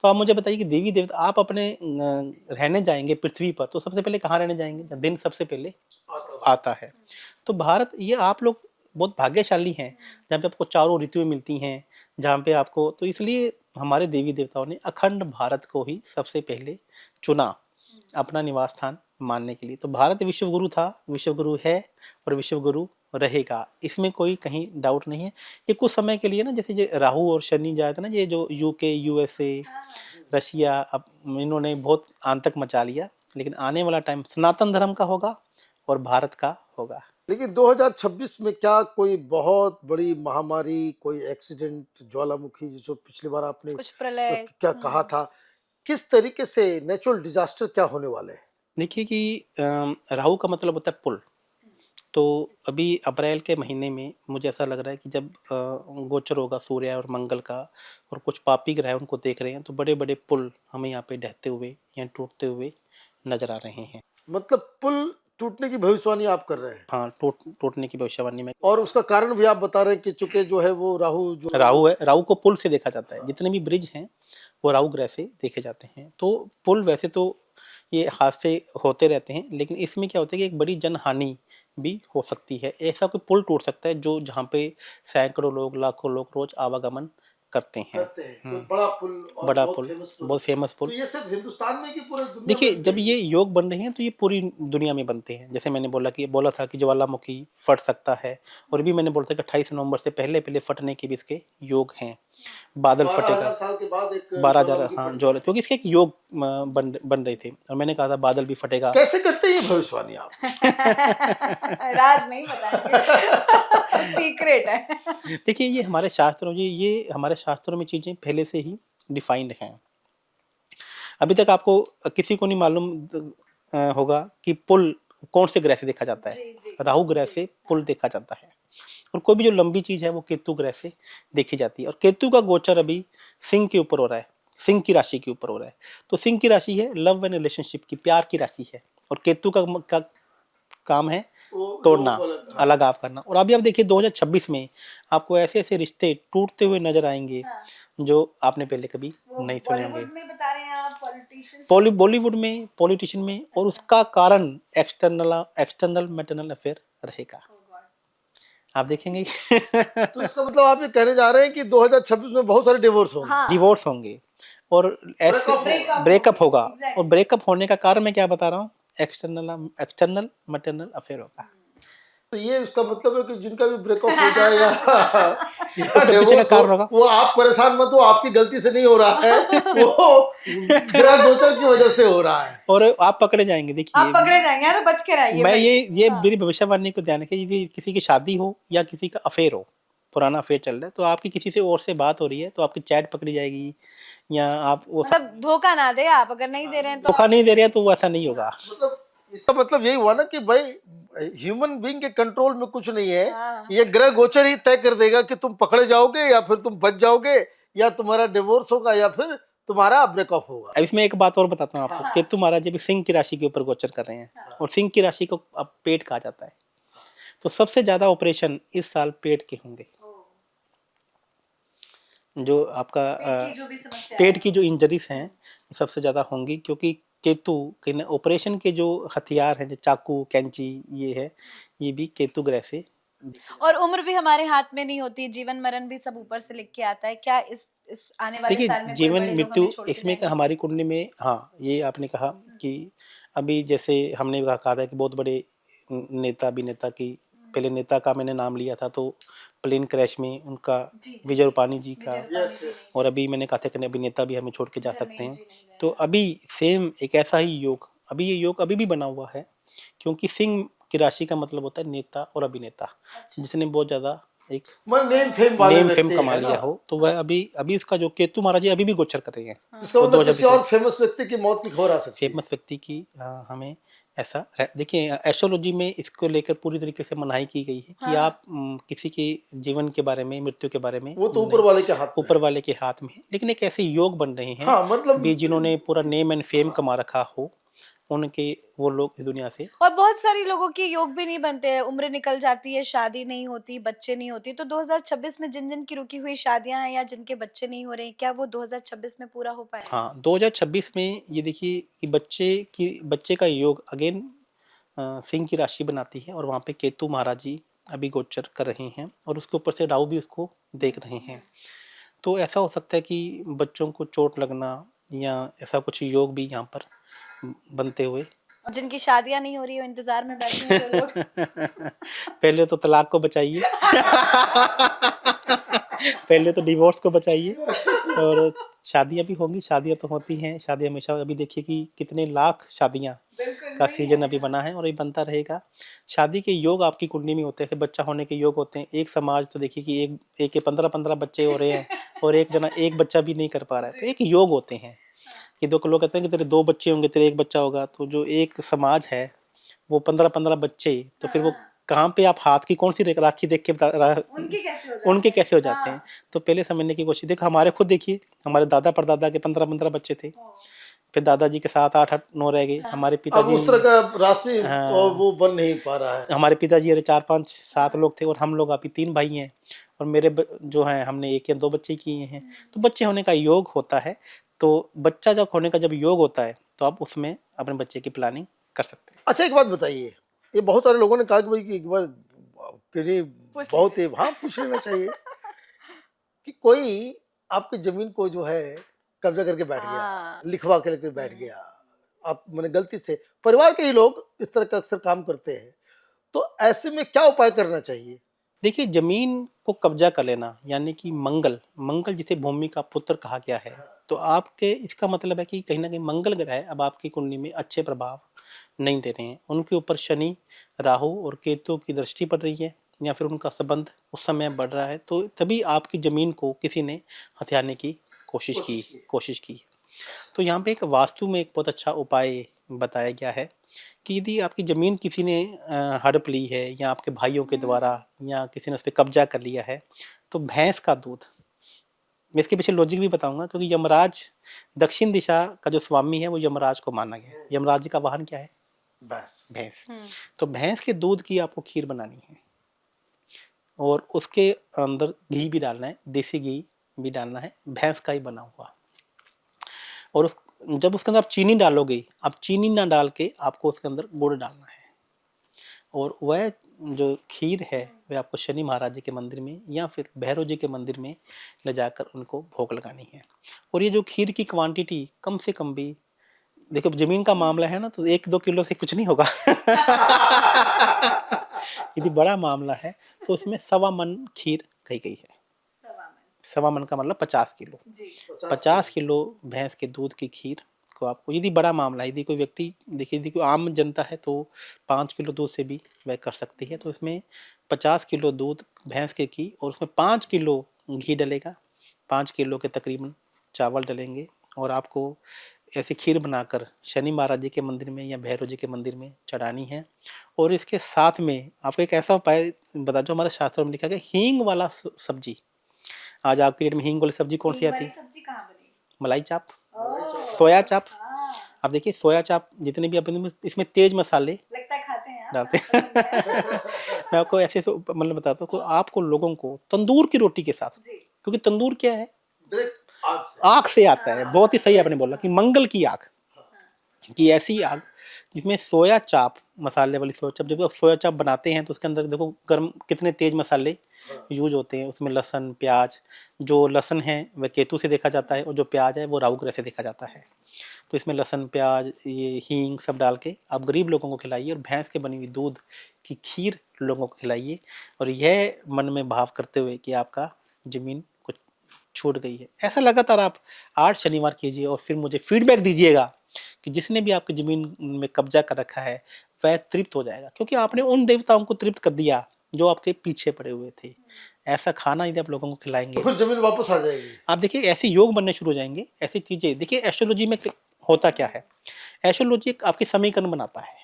तो आप मुझे बताइए कि देवी देवता, आप अपने रहने जाएंगे पृथ्वी पर तो सबसे पहले कहाँ रहने जाएंगे, जहाँ दिन सबसे पहले आता है। तो भारत, ये आप लोग बहुत भाग्यशाली हैं जहाँ पे आपको चारों ऋतुएं मिलती हैं, जहाँ पे आपको, तो इसलिए हमारे देवी देवताओं ने अखंड भारत को ही सबसे पहले चुना अपना निवास स्थान मानने के लिए। तो भारत विश्व गुरु था, विश्व गुरु है और विश्व गुरु रहेगा, इसमें कोई कहीं डाउट नहीं है। ये कुछ समय के लिए ना, जैसे ये राहु और शनि जाए थे ना, ये जो यूके, यूएसए, रशिया, अब इन्होंने बहुत आतंक मचा लिया, लेकिन आने वाला टाइम सनातन धर्म का होगा और भारत का होगा। लेकिन 2026 में क्या कोई बहुत बड़ी महामारी, कोई एक्सीडेंट, ज्वालामुखी, जिसको पिछली बार आपने कुछ प्रलय क्या कहा था, किस तरीके से नेचुरल डिजास्टर क्या होने वाले हैं? देखिए कि राहु का मतलब होता है पुल। तो अभी अप्रैल के महीने में मुझे ऐसा लग रहा है कि जब गोचर होगा सूर्य और मंगल का, और कुछ पापी ग्रह उनको देख रहे हैं, तो बड़े बड़े पुल हमें यहाँ पे ढहते हुए या टूटते हुए नजर आ रहे हैं। मतलब पुल टूटने की भविष्यवाणी आप कर रहे हैं? हाँ, टूटने की भविष्यवाणी में। और उसका कारण भी आप बता रहे हैं कि चूंकि जो है वो राहु जो राहु है, राहु को पुल से देखा जाता है, जितने भी ब्रिज हैं वो राहु ग्रह से देखे जाते हैं। तो पुल, वैसे तो ये हादसे होते रहते हैं, लेकिन इसमें क्या होता है कि एक बड़ी जनहानि भी हो सकती है। ऐसा कोई पुल टूट सकता है जो, जहाँ पे सैकड़ों लोग, लाखों लोग रोज आवागमन करते हैं। कोई बड़ा पुल और बड़ा बहुत पुल, फेमस पुल। बहुत फेमस तो पुल। ये सिर्फ हिंदुस्तान में कि पूरे दुनिया देखिए, में जब ये योग बन रहे हैं तो ये पूरी दुनिया में बनते हैं। जैसे मैंने बोला था कि ज्वालामुखी फट सकता है, और भी मैंने बोला था कि 28 नवंबर से पहले पहले फटने के भी इसके योग हैं। बादल 12,000 फटेगा, साल के बाद एक 12,000, ज्वालामुखी हाँ, फट ज्वाला, क्योंकि इसके एक योग बन रहे थे, और मैंने कहा था बादल भी फटेगा। कैसे करते हैं ये भविष्यवाणी आप? राज नहीं बताएंगे, सीक्रेट है। देखिए, ये हमारे शास्त्रों में चीजें पहले से ही डिफाइंड हैं। अभी तक आपको किसी को नहीं मालूम होगा कि पुल कौन से ग्रह से देखा जाता है। राहु ग्रह से पुल देखा जाता है, और कोई भी जो लंबी चीज है वो केतु ग्रह से देखी जाती है। और केतु का गोचर अभी सिंह के ऊपर हो रहा है, सिंह की राशि के ऊपर हो रहा है। तो सिंह की राशि है लव एंड रिलेशनशिप की, प्यार की राशि है, और केतु का काम है तोड़ना, अलगाव करना। और अभी आप देखिए 2026 में आपको ऐसे ऐसे रिश्ते टूटते हुए नजर आएंगे जो आपने पहले कभी नहीं सुने होंगे। बॉलीवुड में बता रहे हैं आप, पॉलिटिशियंस, बॉलीवुड में, पॉलिटिशियन में, और उसका कारण एक्सटर्नल मैटरनल अफेयर रहेगा, आप देखेंगे। तो इसका मतलब आप ये कहने जा रहे हैं कि 2026 में बहुत सारे डिवोर्स होंगे। हाँ, डिवोर्स होंगे और ऐसे ब्रेकअप होगा। और ब्रेकअप होने का कारण मैं क्या बता रहा हूँ, एक्सटर्नल मैटरनल अफेयर होगा। तो ये उसका मतलब है कि जिनका भी ब्रेकअप हो जाए या उसके पीछे का divorce कारण हो, होगा। वो आप परेशान मत हो, आपकी गलती से नहीं हो रहा है, वो ग्रह गोचर की वजह से हो रहा है। और आप पकड़े जाएंगे। देखिए, आप पकड़े जाएंगे, तो बच के रहिए मैं भाई। ये मेरी भविष्यवाणी को ध्यान रखिए, यदि किसी की शादी हो या किसी का अफेयर हो, पुराना अफेयर चल रहा है, तो आपकी किसी से और से बात हो रही है तो आपकी चैट पकड़ी जाएगी, या आप वो मतलब धोखा ना दे आप, अगर नहीं दे रहे हैं तो धोखा नहीं दे रहे हैं तो वो ऐसा नहीं होगा। मतलब इसका मतलब यही हुआ ना कि भाई ह्यूमन बीइंग के कंट्रोल में कुछ नहीं है। हाँ। ये ग्रह गोचर ही तय कर देगा कि तुम पकड़े जाओगे या फिर तुम बच जाओगे, या तुम्हारा डिवोर्स होगा या फिर तुम्हारा ब्रेकअप होगा। अब इसमें एक बात और बताता हूँ आपको। हाँ। केतु महाराज जी भी सिंह की राशि के ऊपर गोचर कर रहे हैं, हाँ। और सिंह की राशि को अब पेट कहा जाता है। तो सबसे ज्यादा ऑपरेशन इस साल पेट के होंगे। जो आपका पेट की जो भी समस्या पेट है। की जो इंजरीज हैं सबसे ज़्यादा होंगी, क्योंकि केतु कहीं ना ऑपरेशन के जो हथियार हैं, जो चाकू कैंची ये है, ये भी केतु ग्रह से। और उम्र भी हमारे हाथ में नहीं होती, जीवन मरण भी सब ऊपर से लिख के आता है। क्या इस आने वाले देखिए, साल में कोई जीवन बड़े लोग मृत्यु हमें छोड़ के इसमें जाएंगे? हमारी कुंडली में, हाँ ये आपने कहा कि अभी जैसे हमने कहा था कि बहुत बड़े नेता अभिनेता की, पहले नेता का मैंने नाम लिया था तो प्लेन क्रैश में उनका, विजय रूपाणी जी का, और अभी मैंने कहा था कि अभिनेता भी हमें छोड़ के जा सकते हैं। तो अभी सेम एक ऐसा ही योग, अभी ये योग अभी भी बना हुआ है, क्योंकि सिंह की राशि का मतलब होता है नेता और अभिनेता, जिसने बहुत ज्यादा एक मन नेम फेम वाले नेम फेम व्यक्ति कमा है लिया ना। हो, तो वह अभी इसका जो केतु महाराज जी अभी भी गोचर कर रहे हैं। इसका तो मतलब 2020 किसी और फेमस व्यक्ति की मौत की खबर आ सकती है। फेमस व्यक्ति की हमें ऐसा देखिए, एस्ट्रोलॉजी में इसको लेकर पूरी तरीके से मनाही की गई है कि हाँ। आप किसी के जीवन के बारे में, मृत्यु के बारे में वो तो ऊपर नहीं, वाले के हाथ में ऊपर है। वाले के हाथ में है। लेकिन एक ऐसे योग बन रहे हैं हाँ मतलब भी जिन्होंने पूरा नेम एंड फेम कमा रखा हो, उनके वो लोग इस दुनिया से। और बहुत सारी लोगों के योग भी नहीं बनते हैं, उम्र निकल जाती है, शादी नहीं होती, बच्चे नहीं होती। तो 2026 में जिन जिन की रुकी हुई शादियां हैं या जिनके बच्चे नहीं हो रहे हैं, क्या वो 2026 में पूरा हो पाएगा? हाँ, 2026 में ये देखिए कि बच्चे का योग अगेन सिंह की राशि बनाती है, और वहाँ पे केतु महाराज जी अभी गोचर कर रहे हैं, और उसके ऊपर से राहु भी उसको देख रहे हैं। तो ऐसा हो सकता है कि बच्चों को चोट लगना या ऐसा कुछ योग भी यहाँ पर बनते हुए। और जिनकी शादियां नहीं हो रही हो, इंतजार में बैठे हैं जो लोग। पहले तो तलाक को बचाइए। पहले तो डिवोर्स को बचाइए, और शादियां भी होंगी, शादियां तो होती हैं, शादी हमेशा। अभी देखिए कि कितने लाख शादियां का सीजन अभी बना है, और ये बनता रहेगा। शादी के योग आपकी कुंडली में होते हैं, बच्चा होने के योग होते हैं। एक समाज तो देखिए कि एक के 15-15 बच्चे हो रहे हैं, और एक जना एक बच्चा भी नहीं कर पा रहा है। तो एक योग होते हैं कि दो लोग कहते हैं कि तेरे 2 बच्चे होंगे, तेरे 1 बच्चा होगा। तो जो एक समाज है वो 15-15 बच्चे, तो फिर वो कहाँ पे आप हाथ की कौन सी राखी देख के उनके कैसे हो जाते हैं। तो पहले समझने की कोशिश, देखो हमारे खुद देखिए, हमारे दादा परदादा के 15-15 बच्चे थे, फिर दादाजी के 7, 8, 9 रह गए। हमारे अब पिताजी, उस तरह का राशि और हाँ, वो बन नहीं पा रहा है। हमारे पिताजी अरे 4, 5, 7 लोग थे, और हम लोग अभी 3 भाई हैं, और मेरे जो हैं हमने 1 या 2 बच्चे किए हैं। तो बच्चे होने का योग होता है। तो बच्चा जब होने का जब योग होता है, तो आप उसमें अपने बच्चे की प्लानिंग कर सकते हैं। अच्छा एक बात बताइए, ये बहुत सारे लोगों ने कहा कि भाई कि एक बार किन्हीं बहुत ही हाँ पूछ लेना चाहिए कि कोई आपकी जमीन को जो है कब्जा करके बैठ गया, हाँ। लिखवा के लेकर बैठ गया, आप मैंने गलती से, परिवार के ही लोग इस तरह का अक्सर काम करते हैं, तो ऐसे में क्या उपाय करना चाहिए? देखिए, जमीन को कब्जा कर लेना यानी कि मंगल जिसे भूमि का पुत्र कहा गया है। तो आपके इसका मतलब है कि कहीं ना कहीं मंगल ग्रह अब आपकी कुंडली में अच्छे प्रभाव नहीं दे रहे हैं। उनके ऊपर शनि, राहु और केतु की दृष्टि पड़ रही है, या फिर उनका संबंध उस समय बढ़ रहा है। तो तभी आपकी जमीन को किसी ने हथियाने की कोशिश की है। तो यहाँ पे एक वास्तु में एक बहुत अच्छा उपाय बताया गया है कि यदि आपकी ज़मीन किसी ने हड़प ली है, या आपके भाइयों के द्वारा, या किसी ने उस पर कब्जा कर लिया है, तो भैंस का दूध, मैं इसके पीछे लॉजिक भी बताऊंगा, क्योंकि यमराज दक्षिण दिशा का जो स्वामी है वो यमराज को माना गया है। यमराज जी का वाहन क्या है? भैंस। तो भैंस के दूध की आपको खीर बनानी है, और उसके अंदर घी भी डालना है, देसी घी भी डालना है, भैंस का ही बना हुआ। और जब उसके अंदर आप चीनी डालोगे, आप चीनी ना डाल के आपको उसके अंदर गुड़ डालना है, और वह जो खीर है वह आपको शनि महाराज जी के मंदिर में या फिर भैरव जी के मंदिर में ले जाकर उनको भोग लगानी है। और ये जो खीर की क्वांटिटी कम से कम भी, देखो जमीन का मामला है ना, तो 1-2 किलो से कुछ नहीं होगा। यदि बड़ा मामला है तो उसमें 1.25 मन खीर कही गई है। 1.25 मन का मतलब 50 किलो। 50 किलो भैंस के दूध की खीर को आपको, यदि बड़ा मामला है, यदि कोई व्यक्ति, देखिए यदि कोई आम जनता है तो 5 किलो दूध से भी वह कर सकती है। तो इसमें 50 किलो दूध भैंस के घी, और उसमें 5 किलो घी डलेगा, 5 किलो के तकरीबन चावल डलेंगे, और आपको ऐसी खीर बनाकर शनि महाराज जी के मंदिर में या भैरव जी के मंदिर में चढ़ानी है। और इसके साथ में आपको एक ऐसा उपाय बता जो हमारे शास्त्रों में लिखा गया, हींग वाला सब्जी। आज आपकी डेट में हींग वाली सब्जी कौन सी हींग आती वाली है? सब्जी कहाँ बनेगी? मलाई चाप, ओह, सोया चाप। हाँ, आप देखिए सोया चाप जितने भी अपने इसमें तेज मसाले लगता है खाते हैं आप, डालते हाँ, समझ गए। मैं आपको ऐसे मतलब बताता हूँ कि आपको लोगों को तंदूर की रोटी के साथ, जी, क्योंकि तंदूर क्या है? डायरेक्ट आग से। आग से आता है। बहुत ही सही आपने बोला कि मंगल की आग, कि ऐसी आग जिसमें सोया चाप, मसाले वाली सोया चाप, जब आप सोया चाप बनाते हैं तो उसके अंदर देखो गर्म कितने तेज मसाले यूज होते हैं। उसमें लहसुन प्याज, जो लहसुन है वह केतु से देखा जाता है और जो प्याज है वो राहु ग्रह से देखा जाता है। तो इसमें लहसुन प्याज ये हींग सब डाल के आप गरीब लोगों को खिलाइए और भैंस के बनी हुई दूध की खीर लोगों को खिलाइए, और यह मन में भाव करते हुए कि आपका जमीन कुछ छूट गई है। ऐसा लगातार आप 8 शनिवार कीजिए और फिर मुझे फीडबैक दीजिएगा कि जिसने भी आपकी ज़मीन में कब्जा कर रखा है वह तृप्त हो जाएगा, क्योंकि आपने उन देवताओं को तृप्त कर दिया जो आपके पीछे पड़े हुए थे। ऐसा खाना यदि आप लोगों को तो खिलाएंगे, फिर जमीन वापस आ जाएगी। आप देखिए ऐसे योग बनने शुरू हो जाएंगे। ऐसी चीज़ें देखिए, एस्ट्रोलॉजी में होता क्या है, एस्ट्रोलॉजी आपके समीकरण बनाता है।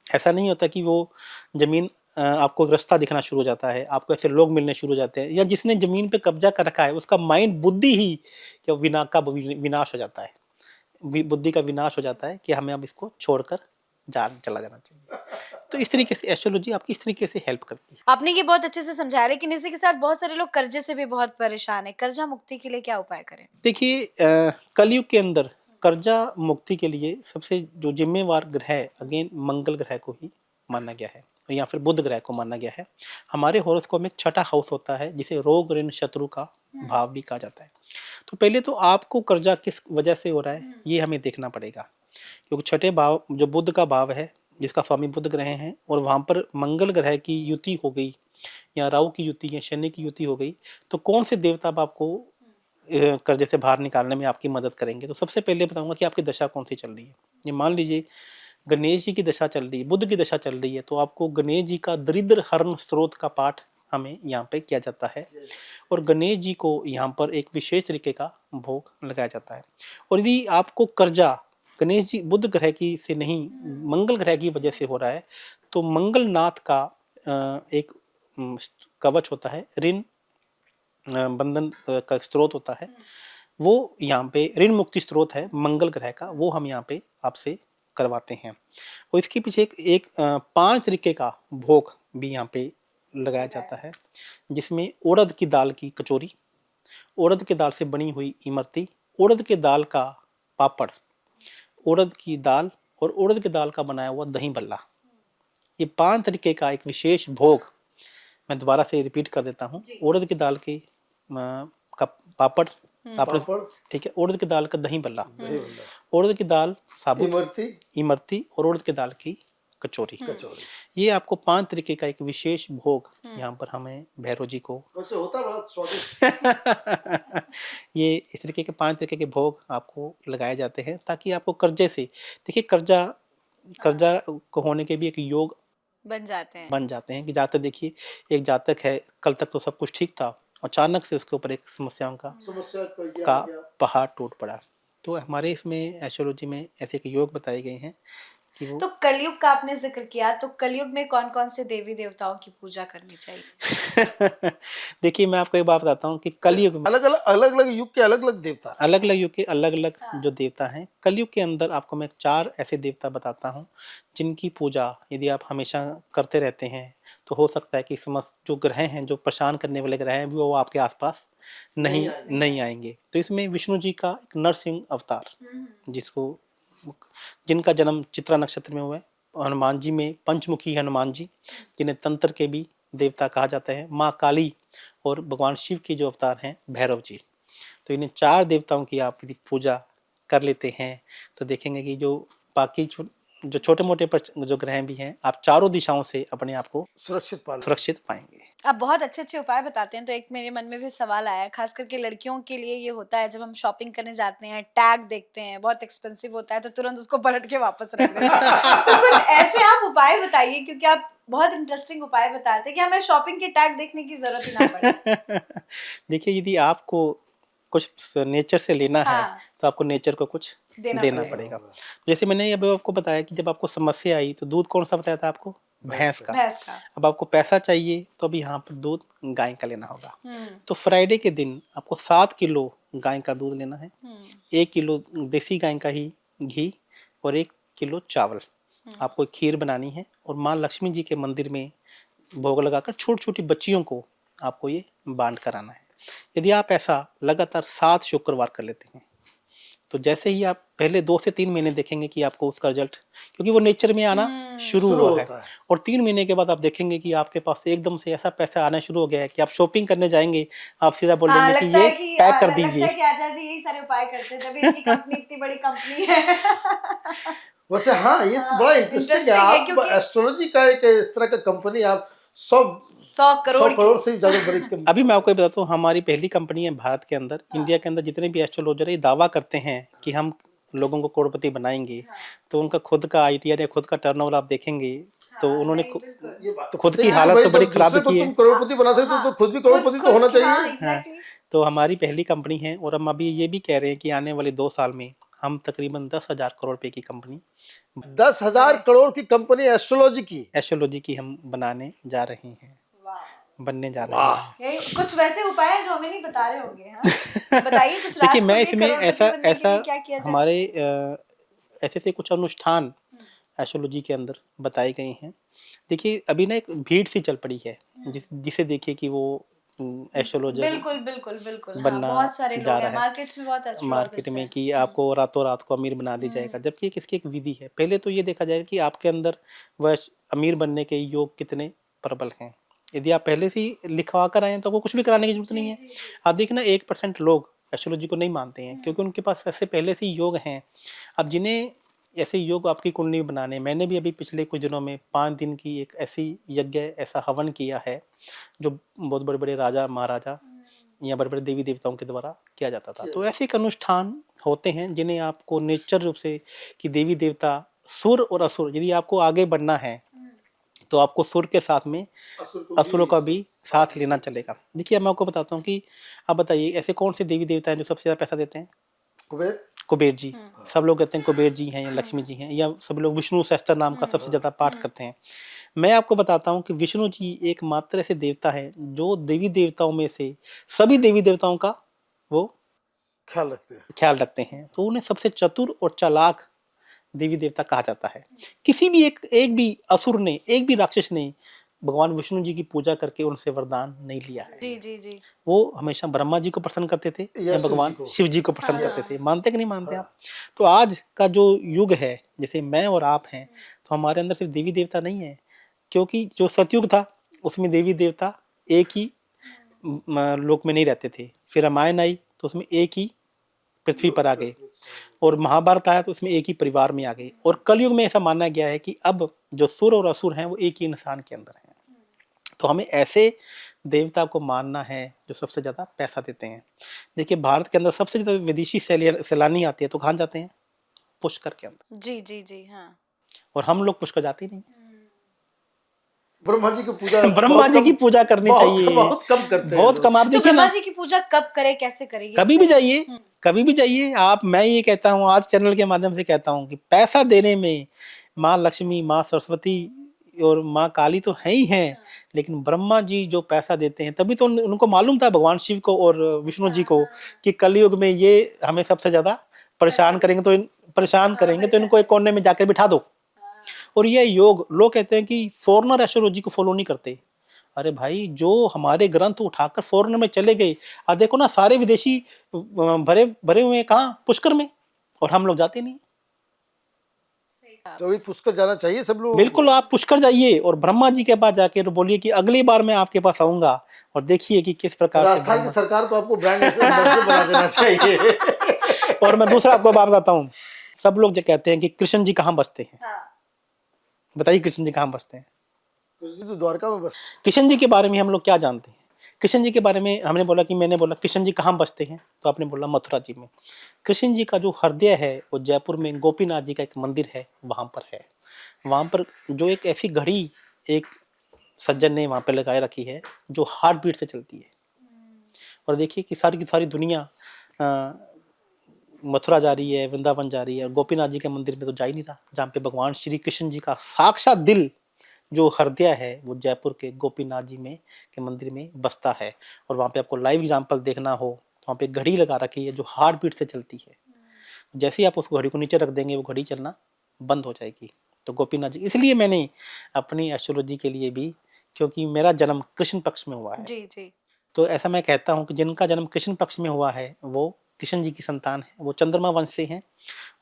ऐसा नहीं होता कि वो ज़मीन आपको एक रास्ता दिखना शुरू हो जाता है, आपको ऐसे लोग मिलने शुरू हो जाते हैं, या जिसने ज़मीन पे कब्जा कर रखा है उसका माइंड बुद्धि ही क्या विनाश हो जाता है। बुद्धि का विनाश हो जाता है कि हमें अब इसको छोड़कर चला जाना चाहिए। तो इस तरीके से एस्ट्रोलॉजी आपकी इस तरीके से हेल्प करती है। आपने ये बहुत अच्छे से समझाया, लेकिन इसी के साथ बहुत सारे लोग कर्जे से भी बहुत परेशान है। कर्जा मुक्ति के लिए क्या उपाय करें? देखिए कलयुग के अंदर कर्जा मुक्ति के लिए सबसे जो जिम्मेवार ग्रह है, अगेन मंगल ग्रह को ही माना गया है, या फिर बुध ग्रह को माना गया है। हमारे हॉरोस्कोप में एक छठा हाउस होता है जिसे रोग ऋण शत्रु का भाव भी कहा जाता है। तो पहले तो आपको कर्जा किस वजह से हो रहा है ये हमें देखना पड़ेगा, क्योंकि छठे भाव जो बुध का भाव है, जिसका स्वामी बुध ग्रह हैं, और वहाँ पर मंगल ग्रह की युति हो गई या राहु की युति या शनि की युति हो गई, तो कौन से देवता अब आपको कर्जे से बाहर निकालने में आपकी मदद करेंगे? तो सबसे पहले बताऊंगा कि आपकी दशा कौन सी चल रही है। ये मान लीजिए गणेश जी की दशा चल रही है, बुध की दशा चल रही है, तो आपको गणेश जी का दरिद्र हरण स्त्रोत का पाठ हमें यहाँ पे किया जाता है, और गणेश जी को यहाँ पर एक विशेष तरीके का भोग लगाया जाता है। और यदि आपको कर्जा गणेश जी बुध ग्रह की से नहीं, मंगल ग्रह की वजह से हो रहा है, तो मंगलनाथ का एक कवच होता है, ऋण बंधन का स्रोत होता है, वो यहाँ पे ऋण मुक्ति स्रोत है मंगल ग्रह का, वो हम यहाँ पे आपसे करवाते हैं। और इसके पीछे एक 5 तरीके का भोग भी यहाँ पे लगाया जाता है, जिसमें उड़द की दाल की कचौरी, उड़द के दाल से बनी हुई इमरती, उड़द के दाल का पापड़, उड़द की दाल और उड़द के दाल का बनाया हुआ दही बल्ला, ये 5 तरीके का एक विशेष भोग। मैं दोबारा से रिपीट कर देता हूँ। उड़द की दाल के का पापड़, आपने पापड़, ठीक है, उड़द की दाल का दही बल्ला, दही बल्ला, उड़द की दाल साबुत इमरती और उड़द की दाल की कचौरी। कचौड़ी। ये आपको 5 तरीके का एक विशेष भोग यहाँ पर हमें भैरव जी को वैसे होता है बड़ा स्वादिष्ट। ये इस तरीके के 5 तरीके के भोग आपको लगाए जाते हैं, ताकि आपको कर्जे से, देखिए कर्जा को होने के भी एक योग बन जाते हैं। कि जातक देखिए, एक जातक है कल तक तो सब कुछ ठीक था, अचानक से उसके ऊपर एक समस्या का पहाड़ टूट पड़ा। तो हमारे इसमें एस्ट्रोलॉजी में ऐसे एक योग बताए गए हैं कि वो तो कलयुग का आपने जिक्र किया, तो कलयुग में कौन कौन से देवी देवताओं की पूजा करनी चाहिए? देखिए मैं आपको एक बात बताता हूँ कि कलयुग में अलग अलग युग के अलग अलग देवता, अलग अलग युग के अलग अलग जो देवता हैं। कलयुग के अंदर आपको मैं 4 ऐसे देवता बताता हूँ जिनकी पूजा यदि आप हमेशा करते रहते हैं, तो हो सकता है कि समस्त जो ग्रह हैं, जो परेशान करने वाले ग्रह हैं, वो आपके आसपास नहीं आएंगे। तो इसमें विष्णु जी का एक नरसिंह अवतार, जिनका जन्म चित्रा नक्षत्र में हुआ है। हनुमान जी में पंचमुखी हनुमान जी, जिन्हें तंत्र के भी देवता कहा जाता है। माँ काली और भगवान शिव के जो अवतार हैं भैरव जी। तो इन्हें 4 देवताओं की आप यदि पूजा कर लेते हैं, तो देखेंगे कि जो बाकी जो छोटे मोटे जो ग्रह भी हैं, आप चारों दिशाओं से अपने आप को सुरक्षित पाएंगे। आप बहुत अच्छे अच्छे उपाय बताते हैं। तो एक मेरे मन में भी सवाल आया, खास करके लड़कियों के लिए ये होता है, जब हम शॉपिंग करने जाते हैं, टैग देखते हैं, बहुत एक्सपेंसिव होता है, तो तुरंत उसको पलट के वापस रख देते हैं। तो कुछ ऐसे आप उपाय बताइए, क्योंकि आप बहुत इंटरेस्टिंग उपाय बताते हैं कि हमें शॉपिंग के टैग देखने की जरूरत ही ना पड़े। देखिए यदि आपको कुछ नेचर से लेना है हाँ। तो आपको नेचर को कुछ देना देना पड़ेगा। पड़ेगा। जैसे मैंने अभी आपको बताया कि जब आपको समस्या आई तो दूध कौन सा बताया था आपको? भैंस का। भैंस का। अब आपको पैसा चाहिए तो अभी यहाँ पर दूध गाय का लेना होगा। तो फ्राइडे के दिन आपको 7 किलो गाय का दूध लेना है, 1 किलो देसी गाय का ही घी और 1 किलो चावल। आपको खीर बनानी है और माँ लक्ष्मी जी के मंदिर में भोग लगाकर छोटी छोटी बच्चियों को आपको ये बांट कराना है। यदि आप ऐसा लगातार 7 शुक्रवार कर लेते हैं तो जैसे ही आप पहले 2 से 3 महीने देखेंगे कि आपको उसका रिजल्ट, क्योंकि वो नेचर में आना शुरू शुरू हुआ है, होता है। और 3 महीने के बाद आप देखेंगे कि आपके पास एकदम से ऐसा पैसा आना शुरू हो गया है कि आप शॉपिंग करने जाएंगे, आप सीधा बोल देंगे कि ये पैक कर लगता है दीजिए। कि आचार्य जी यही सारे उपाय करते हैं, तभी इनकी कंपनी इतनी बड़ी कंपनी है। वैसे हाँ, ये तो बड़ा इंटरेस्टिंग है। interesting है, आप क्योंकि- एस्ट्रोलॉजी का एक इस तरह का कंपनी आप 100 करोड़ से भी ज्यादा बड़ी कंपनी। अभी मैं आपको ये बताता हूँ, हमारी पहली कंपनी है भारत के अंदर। इंडिया के अंदर जितने भी एस्ट्रोलॉजर है ये दावा करते हैं कि हम लोगों को करोड़पति बनाएंगे, तो उनका खुद का आईटीआर या खुद का टर्नओवर आप देखेंगे तो उन्होंने ये बात तो खुद की सही है हालत भाई, तो बड़ी जब खराब दूसरे को की है। तुम करोड़पति बना सकते हो तो खुद भी करोड़पति तो होना चाहिए। हाँ, तो हमारी पहली कंपनी है और हम अभी ये भी कह रहे हैं कि आने वाले 2 साल में हम तकरीबन 10,000 करोड़ रुपए की कंपनी 10,000 करोड़ की कंपनी एस्ट्रोलॉजी की। एस्ट्रोलॉजी की हम बनाने जा रहे हैं, बनने जा रहे वाह। हैं। कुछ वैसे उपाय हैं जो हमें नहीं बता रहे होंगे, हाँ? बताइए कुछ। देखिए राज मैं को इसमें करोड़पति ऐसा बनने के ऐसा लिए क्या किया जाए? हमारे ऐसे से कुछ अनुष्ठान एस्ट्रोलॉजी के अंदर बताए गए हैं। देखिए अभी ना एक भीड़ सी चल पड़ी है जिसे देखिए कि वो एस्ट्रोलॉजर बिल्कुल बिल्कुल बिल्कुल, हाँ, बनना बहुत सारे जा लोग रहा हैं है मार्केट्स में, बहुत मार्केट एस्ट्रोलॉजर्स में हैं। कि आपको रातों रात को अमीर बना दी जाएगा, जबकि ये किसकी एक विधि है। पहले तो ये देखा जाएगा कि आपके अंदर वह अमीर बनने के योग कितने प्रबल हैं। यदि आप पहले से ही लिखवा कर आए हैं तो आपको कुछ भी कराने की जरूरत नहीं है। आप देखना 1% लोग एस्ट्रोलॉजी को नहीं मानते हैं क्योंकि उनके पास ऐसे पहले से ही योग हैं। अब जिन्हें ऐसे योग आपकी कुंडली बनाने, मैंने भी अभी पिछले कुछ दिनों में 5 दिन की एक ऐसी यज्ञ, ऐसा हवन किया है जो बहुत बड़े बड़े राजा महाराजा या बड़े बड़े देवी देवताओं के द्वारा किया जाता था। तो ऐसे एक अनुष्ठान होते हैं जिन्हें आपको नेचर रूप से कि देवी देवता, सुर और असुर, यदि आपको आगे बढ़ना है तो आपको सुर के साथ में असुरों का भी साथ लेना चलेगा। देखिए मैं आपको बताता हूँ कि आप बताइए ऐसे कौन से देवी देवता हैं जो सबसे ज़्यादा पैसा देते हैं? कुबेर जी। सब लोग कहते हैं कुबेर जी हैं या लक्ष्मी जी हैं, या सब लोग विष्णु सहस्त्र नाम का सबसे ज़्यादा पाठ करते हैं। मैं आपको बताता हूँ कि विष्णु जी एकमात्र ऐसे देवता है जो देवी देवताओं में से सभी देवी देवताओं का वो ख्याल रखते हैं। तो उन्हें सबसे चतुर और चालाक देवी देवता कहा जाता है। किसी भी एक भी असुर ने, एक भी राक्षस ने भगवान विष्णु जी की पूजा करके उनसे वरदान नहीं लिया है। जी जी जी। वो हमेशा ब्रह्मा जी को प्रसन्न करते थे या भगवान शिव जी को प्रसन्न करते थे। मानते कि नहीं मानते आप? तो आज का जो युग है, जैसे मैं और आप हैं, तो हमारे अंदर सिर्फ देवी देवता नहीं है, क्योंकि जो सतयुग था उसमें देवी देवता एक ही लोक में नहीं रहते थे। फिर रामायण आई तो उसमें एक ही पृथ्वी पर आ गए, और महाभारत आया तो उसमें एक ही परिवार में आ गए, और कलयुग में ऐसा माना गया है कि अब जो सुर और असुर हैं वो एक ही इंसान के अंदर हैं। तो हमें ऐसे देवता को मानना है जो सबसे ज़्यादा पैसा देते हैं। देखिए भारत के अंदर सबसे ज़्यादा विदेशी सैलानी आते हैं तो कहाँ जाते हैं? पुष्कर के अंदर। जी जी जी, हाँ। और हम लोग पुष्कर जाते ही नहीं। ब्रह्मा जी की पूजा ब्रह्मा जी की पूजा करनी चाहिए, बहुत कम करते हैं बहुत कम। आप तो देखिए ब्रह्मा ना, जी की पूजा कब करे, कैसे करेगी? कभी भी जाइए, कभी भी जाइए आप। मैं ये कहता हूँ, आज चैनल के माध्यम से कहता हूँ कि पैसा देने में माँ लक्ष्मी, माँ सरस्वती और माँ काली तो है ही हैं, लेकिन ब्रह्मा जी जो पैसा देते हैं, तभी तो उनको मालूम था भगवान शिव को और विष्णु जी को कि कलयुग में ये हमें सबसे ज्यादा परेशान करेंगे, तो इनको एक कोने में जाकर बिठा दो। और ये योग, लोग कहते हैं कि फॉरेनर एस्ट्रोलॉजी को फॉलो नहीं करते। अरे भाई, जो हमारे ग्रंथ उठाकर फॉरेनर में चले गए, अब देखो ना सारे विदेशी भरे भरे हुए हैं कहाँ? पुष्कर में, और हम लोग जाते नहीं। तो भी पुष्कर जाना चाहिए सब लोग। बिल्कुल, आप पुष्कर जाइए और ब्रह्मा जी के पास जाके बोलिए कि अगली बार मैं आपके पास आऊंगा, और देखिए कि किस प्रकार से राजस्थान की सरकार को आपको ब्रांड एम्बेसडर बना देना चाहिए। और मैं दूसरा आपको बात बताता हूँ, सब लोग जो कहते हैं कि कृष्ण जी कहाँ बसते हैं, बताइए कृष्ण जी कहाँ बसते हैं? कृष्ण जी तो द्वारका में बस। कृष्ण जी के बारे में हम लोग क्या जानते हैं? कृष्ण जी के बारे में मैंने बोला कृष्ण जी कहाँ बसते हैं, तो आपने बोला मथुरा जी में। कृष्ण जी का जो हृदय है वो जयपुर में गोपीनाथ जी का एक मंदिर है, वहाँ पर है। वहाँ पर जो एक ऐसी घड़ी एक सज्जन ने वहाँ पे लगाए रखी है जो हार्ट बीट से चलती है। और देखिए कि सारी की सारी दुनिया मथुरा जा रही है, वृंदावन जा रही है, और गोपीनाथ जी के मंदिर में तो जा ही नहीं रहा, जहाँ पे भगवान श्री कृष्ण जी का साक्षात दिल जो हृदय है वो जयपुर के गोपीनाथ जी में के मंदिर में बसता है। और वहाँ पे आपको लाइव एग्जांपल देखना हो तो वहाँ पे घड़ी लगा रखी है जो हार्ट बीट से चलती है। जैसे ही आप उस घड़ी को नीचे रख देंगे वो घड़ी चलना बंद हो जाएगी। तो गोपीनाथ जी, इसलिए मैंने अपनी एस्ट्रोलॉजी के लिए भी, क्योंकि मेरा जन्म कृष्ण पक्ष में हुआ है, जी जी। तो ऐसा मैं कहता हूँ कि जिनका जन्म कृष्ण पक्ष में हुआ है वो कृष्ण जी की संतान है, वो चंद्रमा वंश से हैं।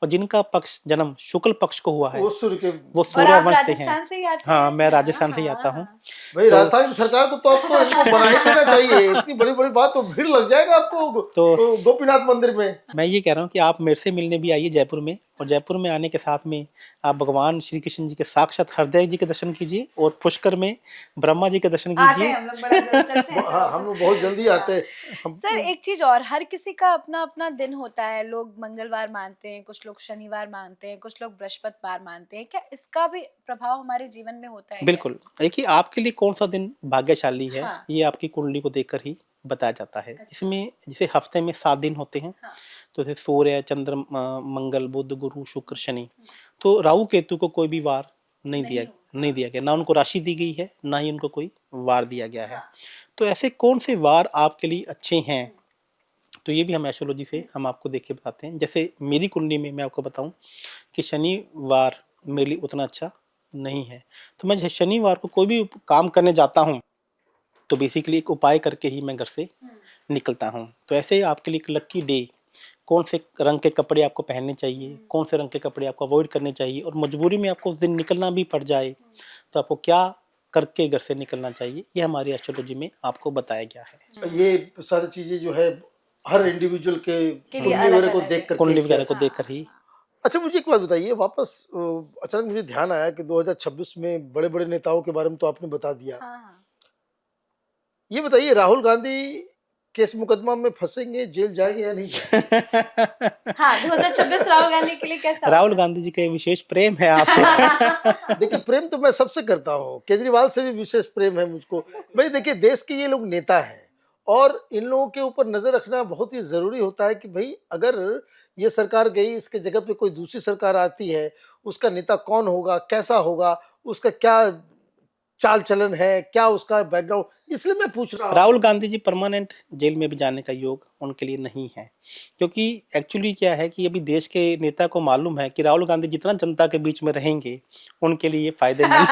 और जिनका पक्ष जन्म शुक्ल पक्ष को हुआ है वो सूर्य के। वो और सूर्य आप वंश से हैं। राजस्थान से ही आते हाँ, हैं? मैं राजस्थान से ही हाँ, आता हूँ। हाँ। भाई राजस्थान की सरकार को तो आपको इनको बना ही देना चाहिए, इतनी बड़ी बड़ी बात, तो भीड़ लग जाएगा आपको तो गोपीनाथ मंदिर में। मैं ये कह रहा हूँ कि आप मेरे से मिलने भी आइए जयपुर में, और जयपुर में आने के साथ में आप भगवान श्री कृष्ण जी के साक्षात हृदय जी के दर्शन कीजिए, और पुष्कर में ब्रह्मा जी के दर्शन आते कीजिए। हैं हम लोग, बड़ा जल्द चलते हैं हाँ, हम लोग बहुत जल्दी आते हैं। सर एक चीज और, हर किसी का अपना अपना दिन होता है, लोग मंगलवार मानते हैं, कुछ लोग शनिवार मानते हैं, कुछ लोग बृहस्पतिवार मानते हैं, क्या इसका भी प्रभाव हमारे जीवन में होता है क्या? बिल्कुल। देखिए, आपके लिए कौन सा दिन भाग्यशाली है, हाँ। ये आपकी कुंडली को देखकर ही बताया जाता है। इसमें जैसे हफ्ते में 7 दिन होते हैं, हाँ। तो जैसे सूर्य, चंद्र, मंगल, बुध, गुरु, शुक्र, शनि। तो राहु केतु को कोई भी वार नहीं दिया गया, ना उनको राशि दी गई है, ना ही उनको कोई वार दिया गया है। तो ऐसे कौन से वार आपके लिए अच्छे हैं, तो ये भी हम एस्ट्रोलॉजी से हम आपको देख के बताते हैं। जैसे मेरी कुंडली में मैं आपको बताऊं कि शनिवार मेरे लिए उतना अच्छा नहीं है, तो मैं जैसे शनिवार को कोई भी काम करने जाता हूँ तो बेसिकली एक उपाय करके ही मैं घर से निकलता हूँ। तो ऐसे ही आपके लिए एक लक्की डे, कौन से रंग के कपड़े आपको पहनने चाहिए, कौन से रंग के कपड़े आपको अवॉइड करने चाहिए, और मजबूरी में आपको उस दिन निकलना भी पड़ जाए तो आपको क्या करके घर से निकलना चाहिए, ये हमारी एस्ट्रोलॉजी में आपको बताया गया है। ये सारी चीजें जो है हर इंडिविजुअल के लिए कुंडली अलग वगैरह को अलग है। देख कर कुंडली वगैरह को देख कर ही। अच्छा, मुझे एक बात बताइए वापस, अचानक मुझे ध्यान आया कि 2026 में बड़े बड़े नेताओं के बारे में तो आपने बता दिया। हाँ। ये बताइए, राहुल गांधी केस मुकदमा में फंसेंगे, जेल जाएंगे या नहीं जाएंगे? हाँ, 2026 राहुल गांधी के लिए कैसा राहुल होगा? गांधी जी का विशेष प्रेम है आपसे। देखिए, प्रेम तो मैं सबसे करता हूँ, केजरीवाल से भी विशेष प्रेम है मुझको। भाई देखिए, देश के ये लोग नेता हैं और इन लोगों के ऊपर नजर रखना बहुत ही जरूरी होता है कि भाई अगर ये सरकार गई, इसके जगह पे कोई दूसरी सरकार आती है, उसका नेता कौन होगा, कैसा होगा, उसका क्या चाल चलन है, क्या उसका बैकग्राउंड, इसलिए मैं पूछ रहा हूँ। राहुल गांधी जी परमानेंट जेल में भी जाने का योग उनके लिए नहीं है, क्योंकि एक्चुअली क्या है कि अभी देश के नेता को मालूम है कि राहुल गांधी जितना जनता के बीच में रहेंगे उनके लिए फायदेमंद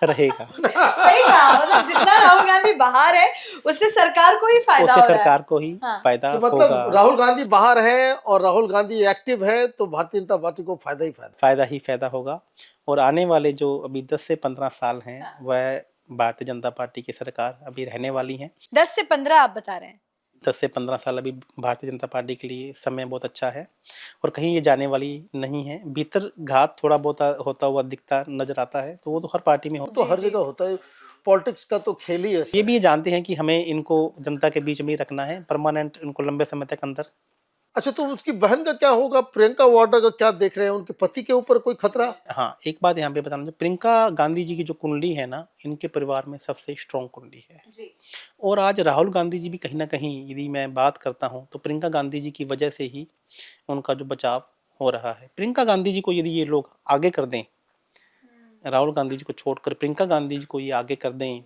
रहेगा। सही कहा, मतलब जितना राहुल गांधी बाहर है उससे सरकार को ही फायदा उससे हो रहा है। सरकार को ही हाँ। फायदा तो मतलब होगा, राहुल गांधी बाहर है और राहुल गांधी एक्टिव है, तो भारतीय जनता पार्टी को फायदा ही फायदा। फायदा ही फायदा होगा। और आने वाले जो अभी 10 से 15 साल हैं वह भारतीय जनता पार्टी की सरकार अभी रहने वाली है। 10 से 15 आप बता रहे हैं? 10 से 15 साल अभी भारतीय जनता पार्टी के लिए समय बहुत अच्छा है, और कहीं ये जाने वाली नहीं है। भीतर घात थोड़ा बहुत होता हुआ दिखता नजर आता है, तो वो तो हर पार्टी में तो हर जगह होता है, पॉलिटिक्स का तो खेल ही ऐसा ये है। भी ये जानते हैं कि हमें इनको जनता के बीच में ही रखना है, परमानेंट इनको लंबे समय तक अंदर। अच्छा, तो उसकी बहन का क्या होगा, प्रियंका वाड्रा का क्या देख रहे हैं, उनके पति के ऊपर कोई खतरा? हाँ, एक बात यहाँ पे बताना चाहिए, प्रियंका गांधी जी की जो कुंडली है ना, इनके परिवार में सबसे स्ट्रॉन्ग कुंडली है जी। और आज राहुल गांधी जी भी कहीं ना कहीं यदि मैं बात करता हूँ तो प्रियंका गांधी जी की वजह से ही उनका जो बचाव हो रहा है। प्रियंका गांधी जी को यदि ये लोग आगे कर दें, राहुल गांधी जी को छोड़कर प्रियंका गांधी जी को ये आगे कर दें,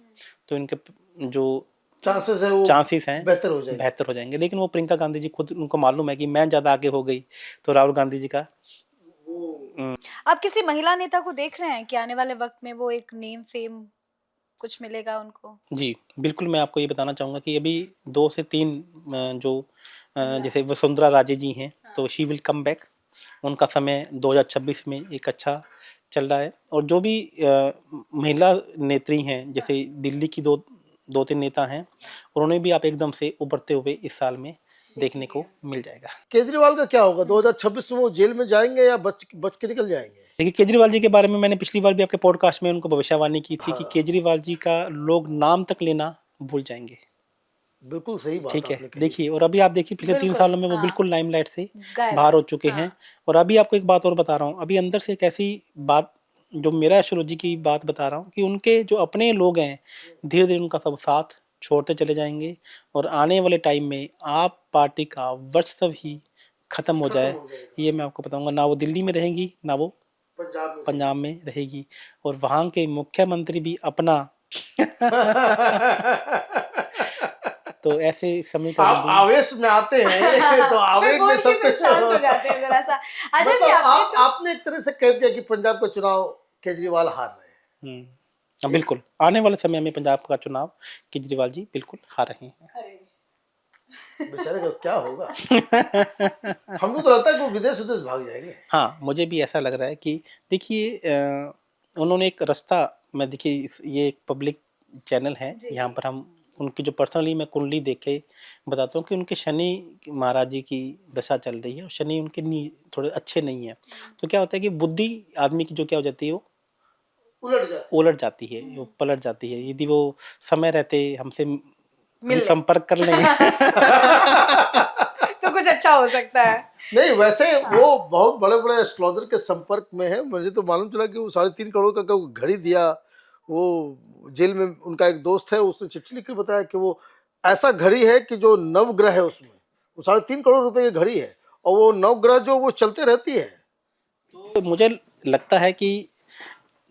तो इनके जो चांसेस है वो चांसेस हैं बेहतर हो जाएंगे। बेहतर हो जाएंगे। लेकिन वो प्रियंका गांधी जी खुद, उनको मालूम है कि मैं ज़्यादा आगे हो गई तो राहुल गांधी जी का। आप किसी महिला नेता को देख रहे हैं कि आने वाले वक्त में वो एक नेम फेम कुछ मिलेगा उनको? जी बिल्कुल, मैं आपको ये बताना चाहूँगा कि अभी 2 से 3 जो जैसे वसुंधरा राजे जी हैं, तो शी विल कम बैक। उनका समय 2026 में एक अच्छा चल रहा है। और जो भी महिला नेत्री हैं, जैसे दिल्ली की 2-3 नेता हैं, उन्होंने भी आप एकदम से उभरते हुए इस साल में देखने को मिल जाएगा। केजरीवाल का क्या होगा 2026 में, वो जेल में जाएंगे या बच के निकल जाएंगे? देखिए, केजरीवाल जी के बारे में मैंने पिछली बार भी आपके पॉडकास्ट में उनको भविष्यवाणी की थी कि केजरीवाल जी का लोग नाम तक लेना भूल जाएंगे। बिल्कुल सही बात ठीक है, आपने कही। देखिए, और अभी आप देखिए पिछले 3 बिल्कुल, सालों में वो हाँ। बिल्कुल लाइमलाइट से गायब बाहर है। हो चुके हैं। और अभी आपको एक बात और बता रहा हूँ, अभी अंदर से एक ऐसी बात, जो मेरा एस्ट्रोलॉजी की बात बता रहा हूँ, कि उनके जो अपने लोग हैं, धीरे धीरे उनका सब साथ छोड़ते चले जाएंगे और आने वाले टाइम में आप पार्टी का वर्चस्व ही खत्म हो जाए, ये मैं आपको बताऊंगा। ना वो दिल्ली में रहेगी, ना वो पंजाब में रहेगी, और वहाँ के मुख्यमंत्री भी अपना तो ऐसे समीकरण आप आवेश में आते हैं तो आवेग में सब कुछ शांत हो जाते हैं जरा सा। अच्छा जी, मतलब आपने आपने एक तरह से कह दिया कि पंजाब का चुनाव केजरीवाल हार रहे हैं। हाँ, बिल्कुल आने वाले समय में पंजाब का चुनाव केजरीवाल जी बिल्कुल हार रहे हैं। बेचारे का क्या होगा? हमको तो लगता है कि वो विदेश विदेश भाग जाएंगे। हाँ, मुझे भी ऐसा लग रहा है कि देखिए उन्होंने एक रास्ता, मैं देखिए ये एक पब्लिक चैनल है, यहाँ पर हम उनकी जो पर्सनली मैं कुंडली देख के बताता हूँ कि उनके शनि महाराज जी की दशा चल रही है और शनि उनके थोड़े अच्छे नहीं है। तो क्या होता है कि बुद्धि आदमी की जो क्या हो जाती है, वो उलट जाती है, वो पलट जाती है। यदि वो समय रहते हमसे कभी संपर्क कर लें तो कुछ अच्छा हो सकता है। नहीं, वैसे वो बहुत बड़े बड़े एस्ट्रोलॉजर के संपर्क में है। मुझे तो मालूम चला कि वो 3.5 करोड़ का घड़ी दिया। वो जेल में उनका एक दोस्त है, उसने चिट्ठी लिख के बताया कि वो ऐसा घड़ी है कि जो नवग्रह है उसमें, वो 3.5 करोड़ रुपए की घड़ी है और वो नवग्रह जो वो चलते रहती है। तो मुझे लगता है कि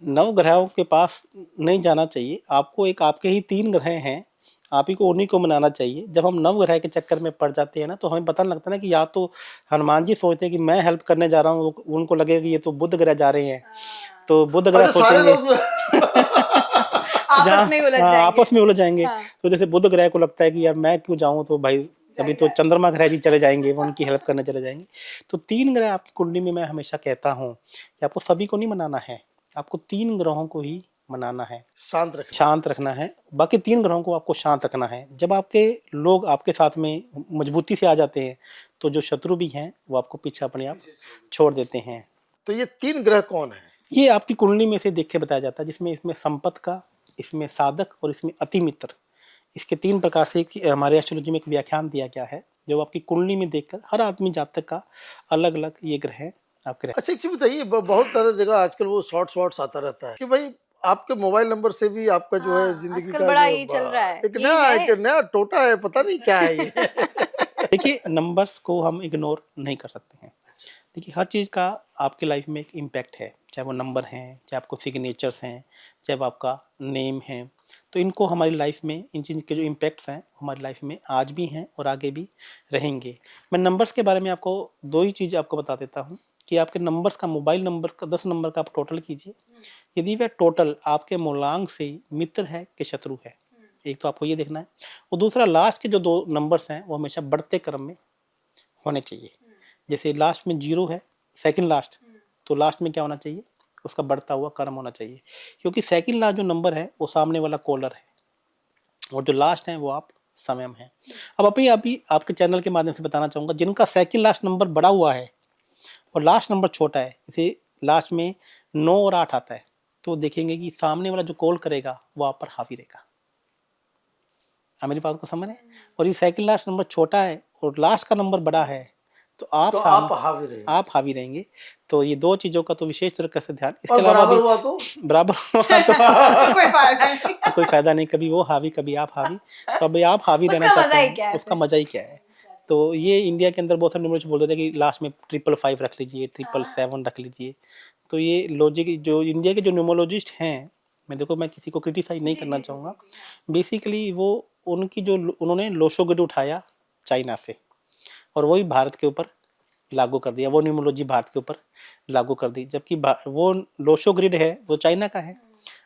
नवग्रहों के पास नहीं जाना चाहिए आपको। एक आपके ही 3 ग्रह हैं, आप ही को उन्हीं को मनाना चाहिए। जब हम नवग्रह के चक्कर में पड़ जाते हैं ना, तो हमें पता लगता है ना कि या तो हनुमान जी सोचते हैं कि मैं हेल्प करने जा रहा हूँ, उनको लगेगा कि ये तो बुध ग्रह जा रहे हैं, तो बुध ग्रह अच्छा, सारे सोचेंगे लोग आपस में उलझ जाएंगे। आपस में उलझ जाएंगे। हाँ। तो जैसे बुध ग्रह को लगता है कि यार मैं क्यों जाऊं, तो भाई अभी तो चंद्रमा ग्रह जी चले जाएंगे, वो उनकी हेल्प करने चले जाएंगे। तो 3 ग्रह आपकी कुंडली में मैं हमेशा कहता हूँ कि आपको सभी को नहीं मनाना है, आपको 3 ग्रहों को ही मनाना है, शांत रखना है। बाकी 3 ग्रहों को आपको शांत रखना है। जब आपके लोग आपके साथ में मजबूती से आ जाते हैं, तो जो शत्रु भी हैं वो आपको पीछे अपने आप छोड़ देते हैं। तो ये 3 ग्रह कौन है? ये आपकी कुंडली में से देख के बताया जाता है, जिसमें इसमें संपत का, इसमें साधक और इसमें अति मित्र, इसके 3 प्रकार से हमारे एस्ट्रोलॉजी में एक व्याख्यान दिया गया है, जो आपकी कुंडली में देखकर हर आदमी जातक का अलग अलग ये ग्रह आपके रहते हैं। अच्छा, एक चीज बताइए, बहुत सारे जगह आजकल वो शॉर्ट्स आता रहता है कि भाई आपके मोबाइल नंबर से भी आपका जो है जिंदगी आजकल का बड़ा जो ये चल रहा है, एक ये नया टोटा है, पता नहीं क्या है ये। देखिए, नंबर्स को हम इग्नोर नहीं कर सकते हैं। देखिए, हर चीज़ का आपके लाइफ में एक इम्पैक्ट है, चाहे वो नंबर हैं, चाहे आपको सिग्नेचर्स हैं, चाहे वो आपका नेम है। तो इनको हमारी लाइफ में, इन चीज़ के जो इम्पैक्ट्स हैं हमारी लाइफ में आज भी हैं और आगे भी रहेंगे। मैं नंबर्स के बारे में आपको 2 ही चीज़ आपको बता देता हूँ कि आपके नंबर्स का, मोबाइल नंबर का 10 नंबर का आप टोटल कीजिए। यदि वह टोटल आपके मूलांक से मित्र है कि शत्रु है, एक तो आपको ये देखना है। और दूसरा, लास्ट के जो 2 नंबर्स हैं वो हमेशा बढ़ते क्रम में होने चाहिए। जैसे लास्ट में 0 है, सेकंड लास्ट, तो लास्ट में क्या होना चाहिए, उसका बढ़ता हुआ क्रम होना चाहिए, क्योंकि सेकंड लास्ट जो नंबर है वो सामने वाला कॉलर है और जो लास्ट है वो आप स्वयं हैं। अब अभी आपके चैनल के माध्यम से बताना चाहूँगा, जिनका सेकंड लास्ट नंबर बड़ा हुआ है और लास्ट नंबर छोटा है, जैसे लास्ट में 9 और 8 आता है, तो देखेंगे कि सामने वाला जो कॉल करेगा वो आप पर हावी रहेगा। आप मेरी बात को समझ रहे हैं? और ये सेकंड लास्ट नंबर छोटा है और लास्ट का नंबर बड़ा है, तो आप हावी रहेंगे। तो ये 2 चीज़ों का तो विशेष तरीके से ध्यान। इसके अलावा बराबर हुआ तो कोई फायदा नहीं, कभी वो हावी कभी आप हावी। तो अभी आप हावी रहना चाहते हैं, उसका मजा ही क्या है। तो ये इंडिया के अंदर बहुत सारे न्यूमरोलॉजिस्ट बोल देते हैं कि लास्ट में 555 रख लीजिए, 777 रख लीजिए। तो ये लॉजिक जो इंडिया के जो न्यूमरोलॉजिस्ट हैं, मैं किसी को क्रिटिसाइज नहीं करना चाहूँगा। बेसिकली वो उनकी जो उन्होंने लोशो ग्रिड उठाया चाइना से और वही भारत के ऊपर लागू कर दिया, वो न्यूमरोलॉजी भारत के ऊपर लागू कर दी, जबकि वो लोशो ग्रिड है वो चाइना का है।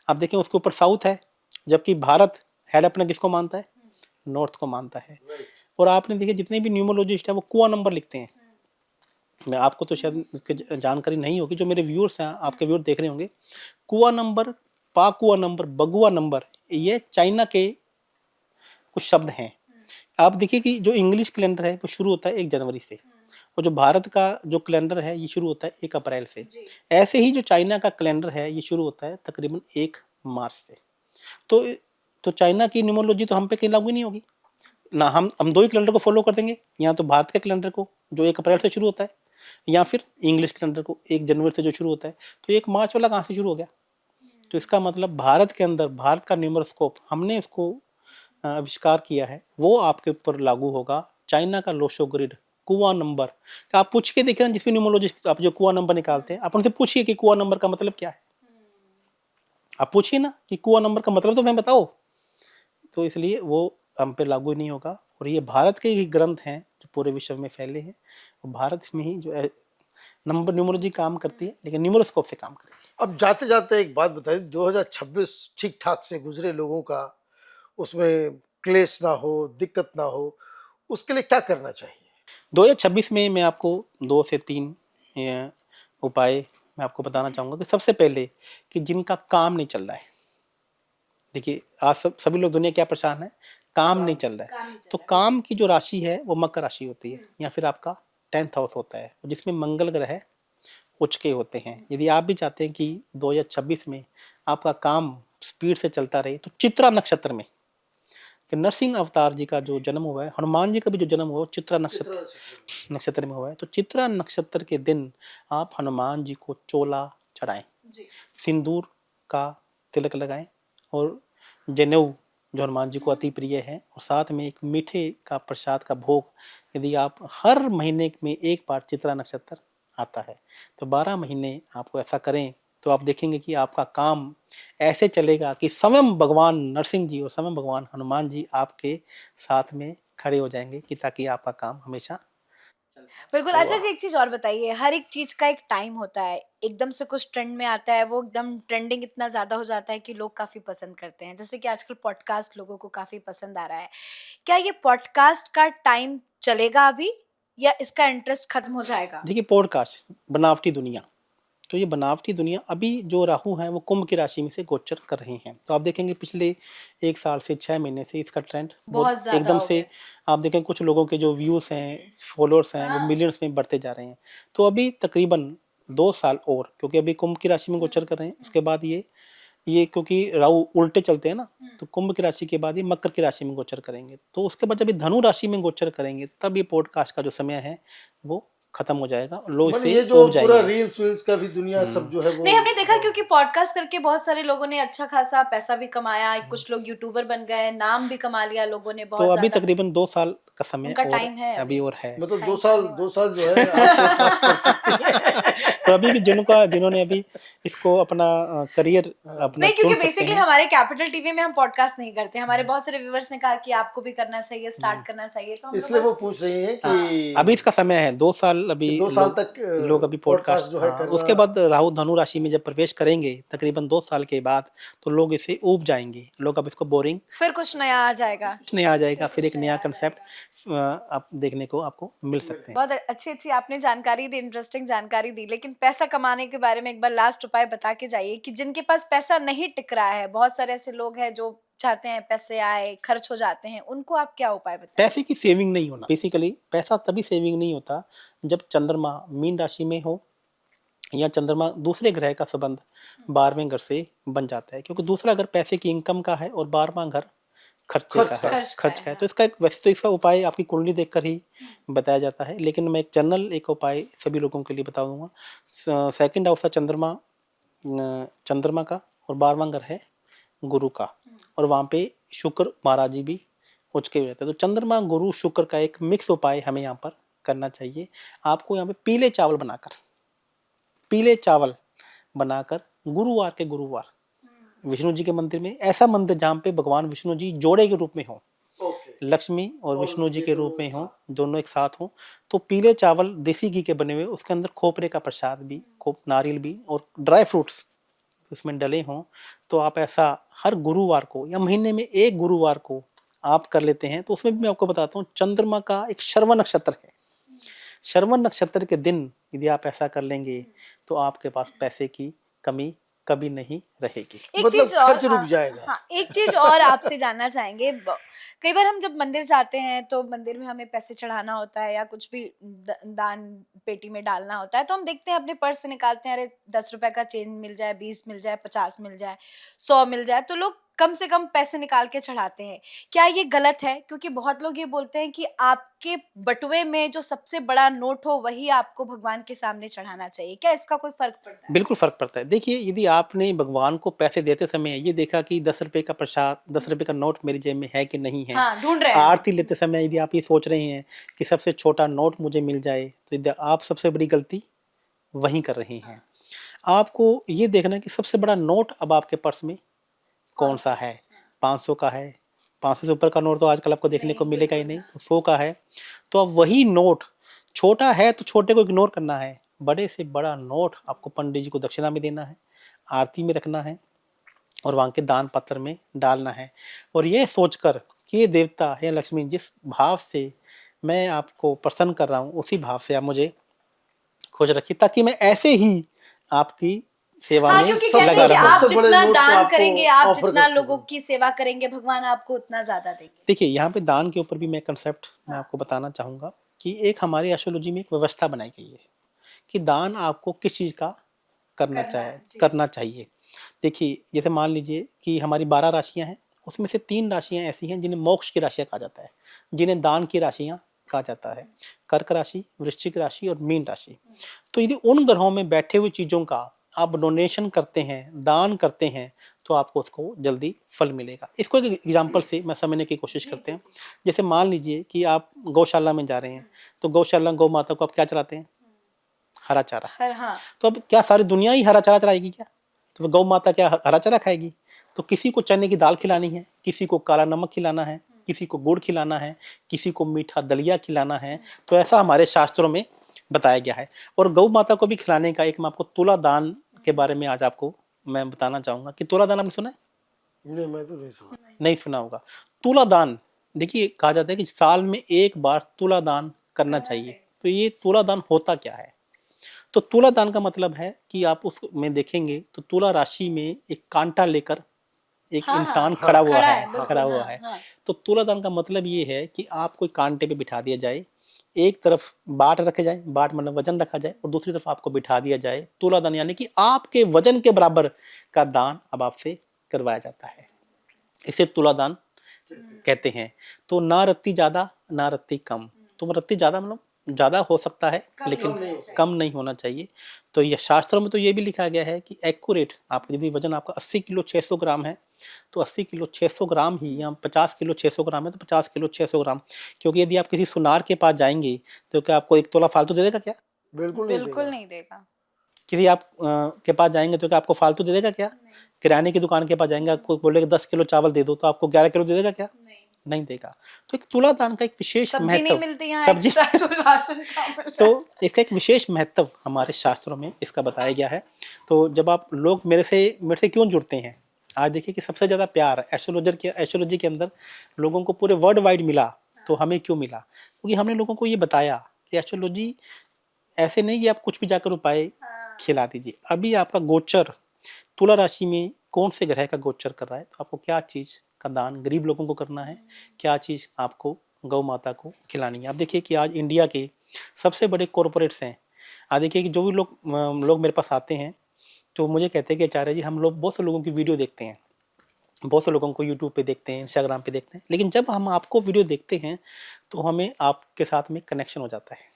आप देखें उसके ऊपर साउथ है, जबकि भारत हेड अपने किसको मानता है, नॉर्थ को मानता है। और आपने देखिए जितने भी न्यूमरोलॉजिस्ट है वो कुआ नंबर लिखते हैं। मैं आपको तो शायद इसकी जानकारी नहीं होगी, जो मेरे व्यूअर्स हैं, आपके व्यूअर देख रहे होंगे, कुआ नंबर, पाकुआ नंबर, बगुआ नंबर, ये चाइना के कुछ शब्द हैं। आप देखिए कि जो इंग्लिश कैलेंडर है वो शुरू होता है 1 जनवरी से और जो भारत का जो कैलेंडर है ये शुरू होता है 1 अप्रैल से। ऐसे ही जो चाइना का कैलेंडर है ये शुरू होता है तकरीबन 1 मार्च से। तो चाइना की न्यूमरोलॉजी तो हम पे कहीं लागू नहीं होगी ना। हम 2 ही कैलेंडर को फॉलो कर देंगे, या तो भारत के कैलेंडर को जो 1 अप्रैल से शुरू होता है, या फिर इंग्लिश कैलेंडर को 1 जनवरी से जो शुरू होता है। तो 1 मार्च वाला कहाँ से शुरू हो गया? तो इसका मतलब भारत के अंदर भारत का न्यूमरोस्कोप हमने इसको आविष्कार किया है वो आपके ऊपर लागू होगा। चाइना का लोशो ग्रिड कुआं नंबर, तो आप पूछ के देखिए ना, जिसमें न्यूमरोलॉजिस्ट आप जो कुआं नंबर निकालते हैं, आप उनसे पूछिए कि कुआं नंबर का मतलब क्या है। आप पूछिए ना कि कुआं नंबर का मतलब तो मैं बताओ। तो इसलिए वो हम पे लागू नहीं होगा। और ये भारत के ही ग्रंथ हैं जो पूरे विश्व में फैले हैं, और भारत में ही जो है नंबर न्यूमरोलॉजी काम करती है, लेकिन न्यूमरोस्कोप से काम करेगी। अब जाते जाते एक बात बताइए, 2026 ठीक ठाक से गुजरे लोगों का, उसमें क्लेश ना हो, दिक्कत ना हो, उसके लिए क्या करना चाहिए? 2026 में मैं आपको 2 से 3 उपाय मैं आपको बताना चाहूँगा। कि सबसे पहले कि जिनका काम नहीं चल रहा है, देखिए आज सभी लोग दुनिया क्या परेशान है, काम नहीं चल रहा है। तो काम की जो राशि है वो मकर राशि होती है, या फिर आपका 10th हाउस होता है, जिसमें मंगल ग्रह उच्च के होते हैं। यदि आप भी चाहते हैं कि 2026 में आपका काम स्पीड से चलता रहे, तो चित्रा नक्षत्र में, कि नरसिंह अवतार जी का जो जन्म हुआ है, हनुमान जी का भी जो जन्म हुआ है चित्रा नक्षत्र में हुआ है, तो चित्रा नक्षत्र के दिन आप हनुमान जी को चोला चढ़ाएं, सिंदूर का तिलक लगाएं, और जनेऊ जो हनुमान जी को अति प्रिय है, और साथ में एक मीठे का प्रसाद का भोग, यदि आप हर महीने में एक बार चित्रा नक्षत्र आता है तो 12 महीने आपको ऐसा करें, तो आप देखेंगे कि आपका काम ऐसे चलेगा कि स्वयं भगवान नरसिंह जी और स्वयं भगवान हनुमान जी आपके साथ में खड़े हो जाएंगे, कि ताकि आपका काम हमेशा। बिल्कुल। अच्छा जी, एक चीज और बताइए, हर एक चीज का एक टाइम होता है। एकदम से कुछ ट्रेंड में आता है, वो एकदम ट्रेंडिंग इतना ज्यादा हो जाता है कि लोग काफी पसंद करते हैं, जैसे कि आजकल पॉडकास्ट लोगों को काफी पसंद आ रहा है। क्या ये पॉडकास्ट का टाइम चलेगा अभी, या इसका इंटरेस्ट खत्म हो जाएगा? देखिए पॉडकास्ट बनावटी दुनिया, तो ये बनावटी दुनिया अभी जो राहु हैं वो कुंभ की राशि में से गोचर कर रहे हैं, तो आप देखेंगे पिछले 1 साल से 6 महीने से इसका ट्रेंड बहुत बहुत ज्यादा एकदम हो से, गया। आप देखें कुछ लोगों के जो व्यूज हैं, फॉलोअर्स हैं, वो मिलियंस में बढ़ते जा रहे हैं। तो अभी तकरीबन 2 साल और, क्योंकि अभी कुंभ की राशि में गोचर कर रहे हैं, उसके बाद ये क्योंकि राहु उल्टे चलते हैं ना, तो कुंभ की राशि के बाद ये मकर की राशि में गोचर करेंगे, तो उसके बाद जब ये धनु राशि में गोचर करेंगे, तब ये पॉडकास्ट का जो समय है वो खत्म हो जाएगा, और लोग माने इसे ये जो ऊब पूरा जाएंगे। रील्स वील्स का भी दुनिया सब जो है वो, नहीं, हमने देखा क्योंकि पॉडकास्ट करके बहुत सारे लोगों ने अच्छा खासा पैसा भी कमाया, कुछ लोग यूट्यूबर बन गए, नाम भी कमा लिया लोगों ने तो बहुत अभी ज्यादा। तकरीबन 2 साल का समय उनका और टाइम है अभी अभी। और है। मतलब टाइम चलने वाला। 2 साल जो है आपके पास कर सकती तो है। अभी भी जिन्होंने अभी इसको अपना करियर अपना नहीं, चुन क्योंकि सकते बेसिकली हैं। हमारे कैपिटल टीवी में हम पॉडकास्ट नहीं करते। हमारे बहुत सारे व्यूवर्स ने कहा कि आपको भी करना चाहिए, स्टार्ट करना चाहिए, तो हम लोग इसलिए वो बस। पूछ रही हैं अभी कि इसका समय है 2 साल, अभी 2 साल लोग तक लोग अभी पॉडकास्ट पॉडकास्ट, जो है हाँ, करना। उसके बाद राहु धनु राशि में जब प्रवेश करेंगे तकरीबन 2 साल के बाद, तो लोग इसे ऊब जाएंगे, लोग अब इसको बोरिंग, फिर कुछ नया आ जाएगा। कुछ नया आ जाएगा, फिर एक नया कंसेप्ट आप देखने को आपको मिल सकते हैं। बहुत अच्छी अच्छी आपने जानकारी दी, इंटरेस्टिंग जानकारी दी, लेकिन पैसा कमाने के बारे में एक बार लास्ट उपाय बता के जाइए कि जिनके पास पैसा नहीं टिक रहा है, बहुत सारे ऐसे लोग हैं जो चाहते हैं पैसे आए, खर्च हो जाते हैं, उनको आप क्या उपाय बताएं? पैसे की सेविंग नहीं होना, बेसिकली पैसा तभी सेविंग नहीं होता जब चंद्रमा मीन राशि में हो, या चंद्रमा दूसरे ग्रह का संबंध 12वें घर से बन जाता है, क्योंकि दूसरा घर पैसे की इनकम का है और 12वां घर खर्चे का है, खर्च का है। तो इसका एक, वैसे तो इसका उपाय आपकी कुंडली देखकर ही बताया जाता है, लेकिन मैं एक जनरल एक उपाय सभी लोगों के लिए बता दूंगा। सेकंड हाउस है चंद्रमा का, और 12वां घर है गुरु का, और वहाँ पे शुक्र महाराज जी भी उच्च के रहते हैं। तो चंद्रमा गुरु शुक्र का एक मिक्स उपाय हमें यहाँ पर करना चाहिए। आपको यहाँ पे पीले चावल बनाकर गुरुवार के गुरुवार विष्णु जी के मंदिर में, ऐसा मंदिर जहाँ पे भगवान विष्णु जी जोड़े के रूप में हो, लक्ष्मी और विष्णु जी के रूप में हो, दोनों एक साथ हो, तो पीले चावल देसी घी के बने हुए, उसके अंदर खोपरे का प्रसाद भी, नारियल भी और ड्राई फ्रूट्स उसमें डले हों, तो आप ऐसा हर गुरुवार को या महीने में एक गुरुवार को आप कर लेते हैं। तो उसमें भी मैं आपको बताता हूँ, चंद्रमा का एक श्रवण नक्षत्र है, श्रवण नक्षत्र के दिन यदि आप ऐसा कर लेंगे, तो आपके पास पैसे की कमी कभी नहीं रहेगी। एक मतलब चीज और, खर्च रुक जाएगा। हाँ, एक चीज और आपसे जानना चाहेंगे। कई बार हम जब मंदिर जाते हैं तो मंदिर में हमें पैसे चढ़ाना होता है या कुछ भी दान पेटी में डालना होता है, तो हम देखते हैं अपने पर्स से निकालते हैं, अरे 10 रुपए का चेंज मिल जाए, 20 मिल जाए, 50 मिल जाए, 100 मिल जाए, तो लोग कम से कम पैसे निकाल के चढ़ाते हैं। क्या ये गलत है? क्योंकि बहुत लोग ये बोलते हैं कि आपके बटुए में जो सबसे बड़ा नोट हो वही आपको भगवान के सामने चढ़ाना चाहिए। क्या इसका कोई फ़र्क पड़ता है? बिल्कुल फ़र्क पड़ता है। देखिए, यदि आपने भगवान को पैसे देते समय ये देखा कि 10 रुपए का प्रसाद, 10 रुपए का नोट मेरी जेब में है कि नहीं है। हाँ, ढूँढ रहे हैं हम। आरती लेते समय यदि आप ये सोच रहे हैं कि सबसे छोटा नोट मुझे मिल जाए, तो यदि आप सबसे बड़ी गलती वहीं कर रहे हैं। आपको ये देखना है कि सबसे बड़ा नोट अब आपके पर्स में कौन-सा है? 500 का है, 500 से ऊपर का नोट तो आजकल आपको देखने को मिलेगा ही नहीं, तो 100 का है। तो अब वही नोट छोटा है तो छोटे को इग्नोर करना है, बड़े से बड़ा नोट आपको पंडित जी को दक्षिणा में देना है, आरती में रखना है और वहाँ के दान पत्र में डालना है। और ये सोचकर कि ये देवता हे लक्ष्मी जिस भाव से मैं आपको प्रसन्न कर रहा हूँ, उसी भाव से आप मुझे खुश रखिए, ताकि मैं ऐसे ही आपकी सेवा हाँ, में क्योंकि सबसे कहते हैं लगा कि बड़ा- आप रहूँ। सबसे बड़े जितना नोट को दान आपको करेंगे, आप ऑफर जितना कर लोगों सकें। की सेवा करेंगे, भगवान आपको उतना ज़्यादा देंगे। देखिए, यहाँ पे दान के ऊपर भी मैं कंसेप्ट मैं आपको बताना चाहूँगा कि एक हमारी एस्ट्रोलॉजी में एक व्यवस्था बनाई गई है कि दान आपको किस चीज़ का करना चाहिए। देखिए, जैसे मान लीजिए कि हमारी 12 राशियाँ हैं, उसमें से 3 राशियाँ ऐसी हैं जिन्हें मोक्ष की राशियाँ कहा जाता है, जिन्हें दान की राशियाँ कहा जाता है। कर्क राशि, वृश्चिक राशि और मीन राशि। तो यदि उन ग्रहों में बैठे हुए चीज़ों का आप डोनेशन करते हैं, दान करते हैं, तो आपको उसको जल्दी फल मिलेगा। इसको एक एग्जांपल से मैं समझने की कोशिश करते हैं। जैसे मान लीजिए कि आप गौशाला में जा रहे हैं, तो गौशाला गौ माता को आप क्या चलाते हैं? हरा चारा। हाँ, तो अब क्या सारी दुनिया ही हरा चारा चलाएगी क्या? तो गौ माता क्या हरा चारा खाएगी? तो किसी को चने की दाल खिलानी है, किसी को काला नमक खिलाना है, किसी को गुड़ खिलाना है, किसी को मीठा दलिया खिलाना है। तो ऐसा हमारे शास्त्रों में बताया गया है। और गौ माता को भी खिलाने का एक मैं आपको तुला दान के बारे में आज आपको मैं बताना चाहूँगा कि तुला दान आपने सुना है? नहीं, मैं तो नहीं सुना। नहीं सुना होगा। तुला दान, देखिए कहा जाता है कि साल में एक बार तुला दान करना चाहिए। तो ये तुला दान होता क्या है? तो तुला दान का मतलब है कि आप उसमें देखेंगे तो तुला राशि में एक कांटा लेकर एक हाँ, इंसान हाँ, खड़ा हुआ खड़ा है, है, बिल्कुल, खड़ा हुआ हाँ, है। हाँ। तो तुला दान का मतलब ये है कि आपको एक कांटे पे बिठा दिया जाए, एक तरफ बाट रखे जाए, बाट मतलब वजन रखा जाए, और दूसरी तरफ आपको बिठा दिया जाए। तुला दान यानी कि आपके वजन के बराबर का दान अब आपसे करवाया जाता है। इसे तुला दान कहते हैं। तो ना रत्ती ज़्यादा ना रत्ती कम। तो रत्ती ज़्यादा मतलब ज़्यादा हो सकता है लेकिन कम नहीं होना चाहिए। तो ये शास्त्रों में तो ये भी लिखा गया है कि एक्यूरेट आप यदि वजन आपका 80 किलो 600 ग्राम है, तो 80 किलो 600 ग्राम ही, या 50 किलो 600 ग्राम है तो 50 किलो 600 ग्राम। क्योंकि यदि आप किसी सुनार के पास जाएंगे तो क्या आपको 1 तोला फालतू दे देगा क्या? बिल्कुल नहीं बिल्कुल देगा। नहीं देगा। किसी आप के पास जाएंगे तो क्या आपको फालतू दे देगा क्या? किराने की दुकान के पास जाएंगे, आपको बोलेगा 10 किलो चावल दे दो, तो आपको 11 किलो दे देगा क्या? नहीं देगा। तो एक तुला दान का एक विशेष सब्जी नहीं महत्व, मिलती यहाँ सब्जी एक्स्ट्रा जो राशन का मिल रहा तो है। इसका एक विशेष महत्व हमारे शास्त्रों में इसका बताया गया है। तो जब आप लोग मेरे से क्यों जुड़ते हैं? आज देखिए कि सबसे ज़्यादा प्यार एस्ट्रोलॉजी के अंदर लोगों को पूरे वर्ल्ड वाइड मिला। तो हमें क्यों मिला? क्योंकि हमने लोगों को ये बताया कि एस्ट्रोलॉजी ऐसे नहीं कि आप कुछ भी जाकर उपाय खिला दीजिए। अभी आपका गोचर तुला राशि में कौन से ग्रह का गोचर कर रहा है, तो आपको क्या चीज़ का दान गरीब लोगों को करना है, क्या चीज़ आपको गौ माता को खिलानी है। आप देखिए कि आज इंडिया के सबसे बड़े कॉरपोरेट्स हैं। आज देखिए कि जो भी लोग मेरे पास आते हैं तो मुझे कहते हैं कि आचार्य जी हम लोग बहुत से लोगों की वीडियो देखते हैं, बहुत से लोगों को यूट्यूब पे देखते हैं, इंस्टाग्राम पे देखते हैं, लेकिन जब हम आपको वीडियो देखते हैं तो हमें आपके साथ में कनेक्शन हो जाता है।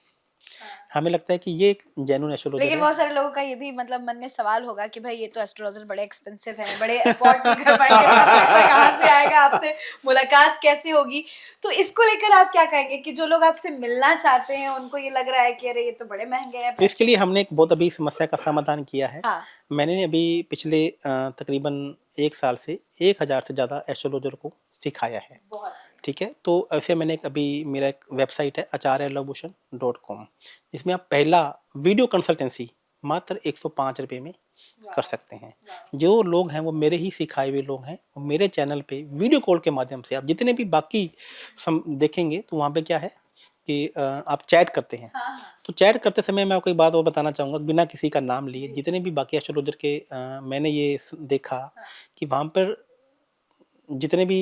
हमें लगता है कि ये एक जेन्युइन एस्ट्रोलॉजर लेकिन है। बहुत सारे लोगों का ये भी मतलब मन में सवाल होगा कि भाई ये तो एस्ट्रोलॉजर बड़े एक्सपेंसिव हैं, बड़े अफोर्ड नहीं कर पाएंगे, इतना पैसा कहाँ से आएगा, आपसे मुलाकात कैसे होगी? तो इसको लेकर आप क्या कहेंगे कि जो लोग आपसे मिलना चाहते हैं उनको ये लग रहा है कि अरे ये तो बड़े महंगे हैं तो इसके पैसे। लिए हमने एक बहुत अभी समस्या का समाधान किया है। हाँ, मैंने अभी पिछले तकरीबन 1 साल से 1000 से ज़्यादा एस्ट्रोलॉजर को सिखाया है। बहुत। ठीक है, तो ऐसे मैंने अभी मेरा एक वेबसाइट है acharyalabhushan.com, जिसमें आप पहला वीडियो कंसल्टेंसी मात्र 105 रुपये में कर सकते हैं। जो लोग हैं वो मेरे ही सिखाए हुए लोग हैं, वो मेरे चैनल पे वीडियो कॉल के माध्यम से आप जितने भी बाकी देखेंगे तो वहाँ पे क्या है कि आप चैट करते हैं। हाँ, हाँ। तो चैट करते समय मैं आपको एक बात और बताना चाहूँगा बिना किसी का नाम लिए, जितने भी बाकी एस्ट्रोलॉजर के मैंने ये देखा कि वहाँ पर जितने भी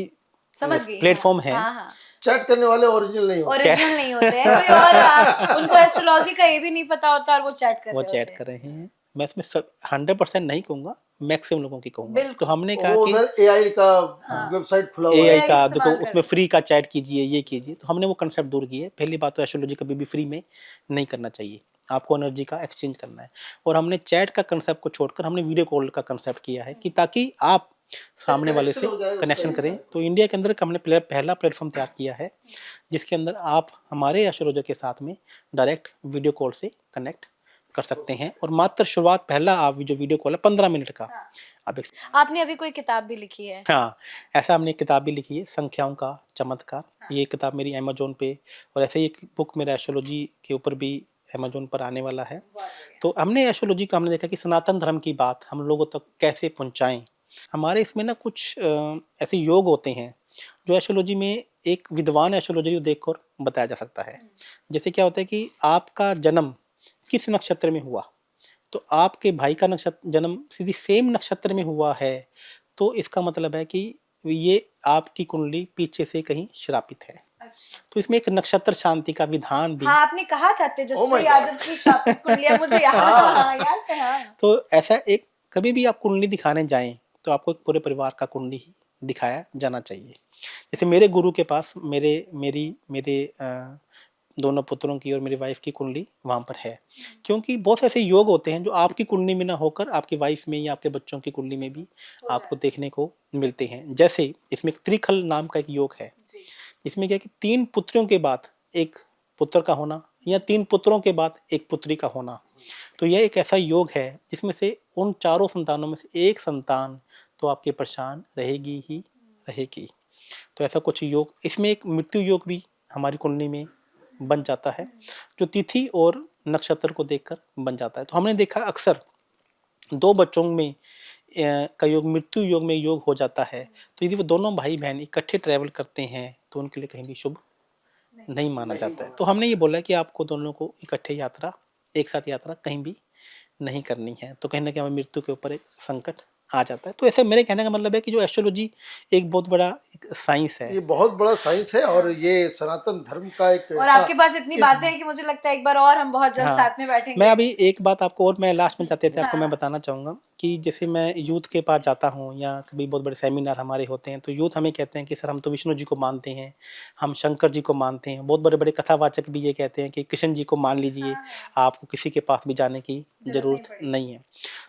समझ गई। प्लेटफॉर्म हैं, हाँ, हाँ। चैट करने वाले ओरिजिनल नहीं होते। ओरिजिनल नहीं होते हैं कोई और उनको एस्ट्रोलॉजी का ये भी नहीं पता होता और वो चैट कर वो रहे चैट होते कर हैं। रहे हैं। मैं इसमें सब 100% नहीं कहूँगा, मैक्सिमम लोगों की कहूँगा। बिल्कुल। तो हमने कहा वो कि उधर एआई का हाँ। वेबसाइट खुला हुआ है। एआई AI का इस्तेमाल देखो, कर उसमें रहे फ्री का चैट कीजिए, ये कीजिए, तो हमने वो कंसेप्ट दूर किए। पहली बात तो एस्ट्रोलॉजी कभी भी फ्री में नहीं करना चाहिए, आपको एनर्जी का एक्सचेंज करना है। और हमने चैट का कंसेप्ट को छोड़कर हमने वीडियो कॉल का कंसेप्ट किया है कि ताकि आप सामने वाले कनेक्शन से हो जाए उसका कनेक्शन ही करें। सारा। तो इंडिया के अंदर हमने पहला प्लेटफॉर्म तैयार किया है जिसके अंदर आप हमारे एस्ट्रोलॉजर के साथ में डायरेक्ट वीडियो कॉल से कनेक्ट कर सकते हैं। और मात्र शुरुआत पहला आप जो वीडियो कॉल है 15 मिनट का, हाँ। आप एक आपने अभी कोई किताब भी लिखी है? हाँ, ऐसा हमने एक किताब भी लिखी है, संख्याओं का चमत्कार। ये किताब मेरी अमेज़न पे, और ऐसे ही एक बुक मेरा एस्ट्रोलॉजी के ऊपर भी अमेज़न पर आने वाला है। तो हमने एस्ट्रोलॉजी का हमने देखा कि सनातन धर्म की बात हम लोगों तक कैसे पहुँचाएँ। हमारे इसमें ना कुछ ऐसे योग होते हैं जो एस्ट्रोलॉजी में एक विद्वान एस्ट्रोलॉजर को देखकर बताया जा सकता है। जैसे क्या होता है कि आपका जन्म किस नक्षत्र में हुआ, तो आपके भाई का नक्षत्र जन्म सीधी सेम नक्षत्र में हुआ है, तो इसका मतलब है कि ये आपकी कुंडली पीछे से कहीं श्रापित है। अच्छा। तो इसमें एक नक्षत्र शांति का विधान भी, हाँ, आपने कहा था Oh my Tejashwi God! Yadav की शापित कुंडलियां मुझे याद हाँ। याद है। हाँ। तो ऐसा एक कभी भी आप कुंडली दिखाने जाएं तो आपको एक पूरे परिवार का कुंडली ही दिखाया जाना चाहिए। जैसे मेरे गुरु के पास मेरे दोनों पुत्रों की और मेरी वाइफ की कुंडली वहाँ पर है, क्योंकि बहुत से ऐसे योग होते हैं जो आपकी कुंडली में ना होकर आपकी वाइफ में या आपके बच्चों की कुंडली में भी आपको देखने को मिलते हैं। जैसे इसमें एक त्रिखल नाम का एक योग है, जी। इसमें क्या है कि 3 पुत्रियों के बाद एक पुत्र का होना या 3 पुत्रों के बाद एक पुत्री का होना। तो यह एक ऐसा योग है जिसमें से उन चारों संतानों में से एक संतान तो आपकी परेशान रहेगी ही रहेगी। तो ऐसा कुछ योग, इसमें एक मृत्यु योग भी हमारी कुंडली में बन जाता है जो तिथि और नक्षत्र को देखकर बन जाता है। तो हमने देखा अक्सर 2 बच्चों में का योग मृत्यु योग में योग हो जाता है, तो यदि वो दोनों भाई बहन इकट्ठे ट्रैवल करते हैं तो उनके लिए कहीं भी शुभ नहीं माना जाता है। तो हमने ये बोला कि आपको दोनों को इकट्ठे यात्रा, एक साथ यात्रा कहीं भी नहीं करनी है, तो कहीं ना कहीं हमें मृत्यु के ऊपर एक संकट आ जाता है। तो ऐसे मेरे कहने का मतलब है कि जो एस्ट्रोलॉजी एक बहुत बड़ा एक साइंस है। ये बहुत बड़ा साइंस है और ये सनातन धर्म का एक और ऐसा आपके पास इतनी बातें हैं कि मुझे लगता है एक बार और हम बहुत जल्द हाँ, साथ में बैठेंगे। मैं अभी एक बात आपको, और मैं लास्ट में जाते थे आपको मैं हाँ। बताना चाहूँगा कि जैसे मैं यूथ के पास जाता हूँ या कभी बहुत बड़े सेमिनार हमारे होते हैं, तो यूथ हमें कहते हैं कि सर हम तो विष्णु जी को मानते हैं, हम शंकर जी को मानते हैं। बहुत बड़े बड़े कथावाचक भी ये कहते हैं कि कृष्ण जी को मान लीजिए, हाँ। आपको किसी के पास भी जाने की जरूरत ज़रूरत पड़ेगी। नहीं है।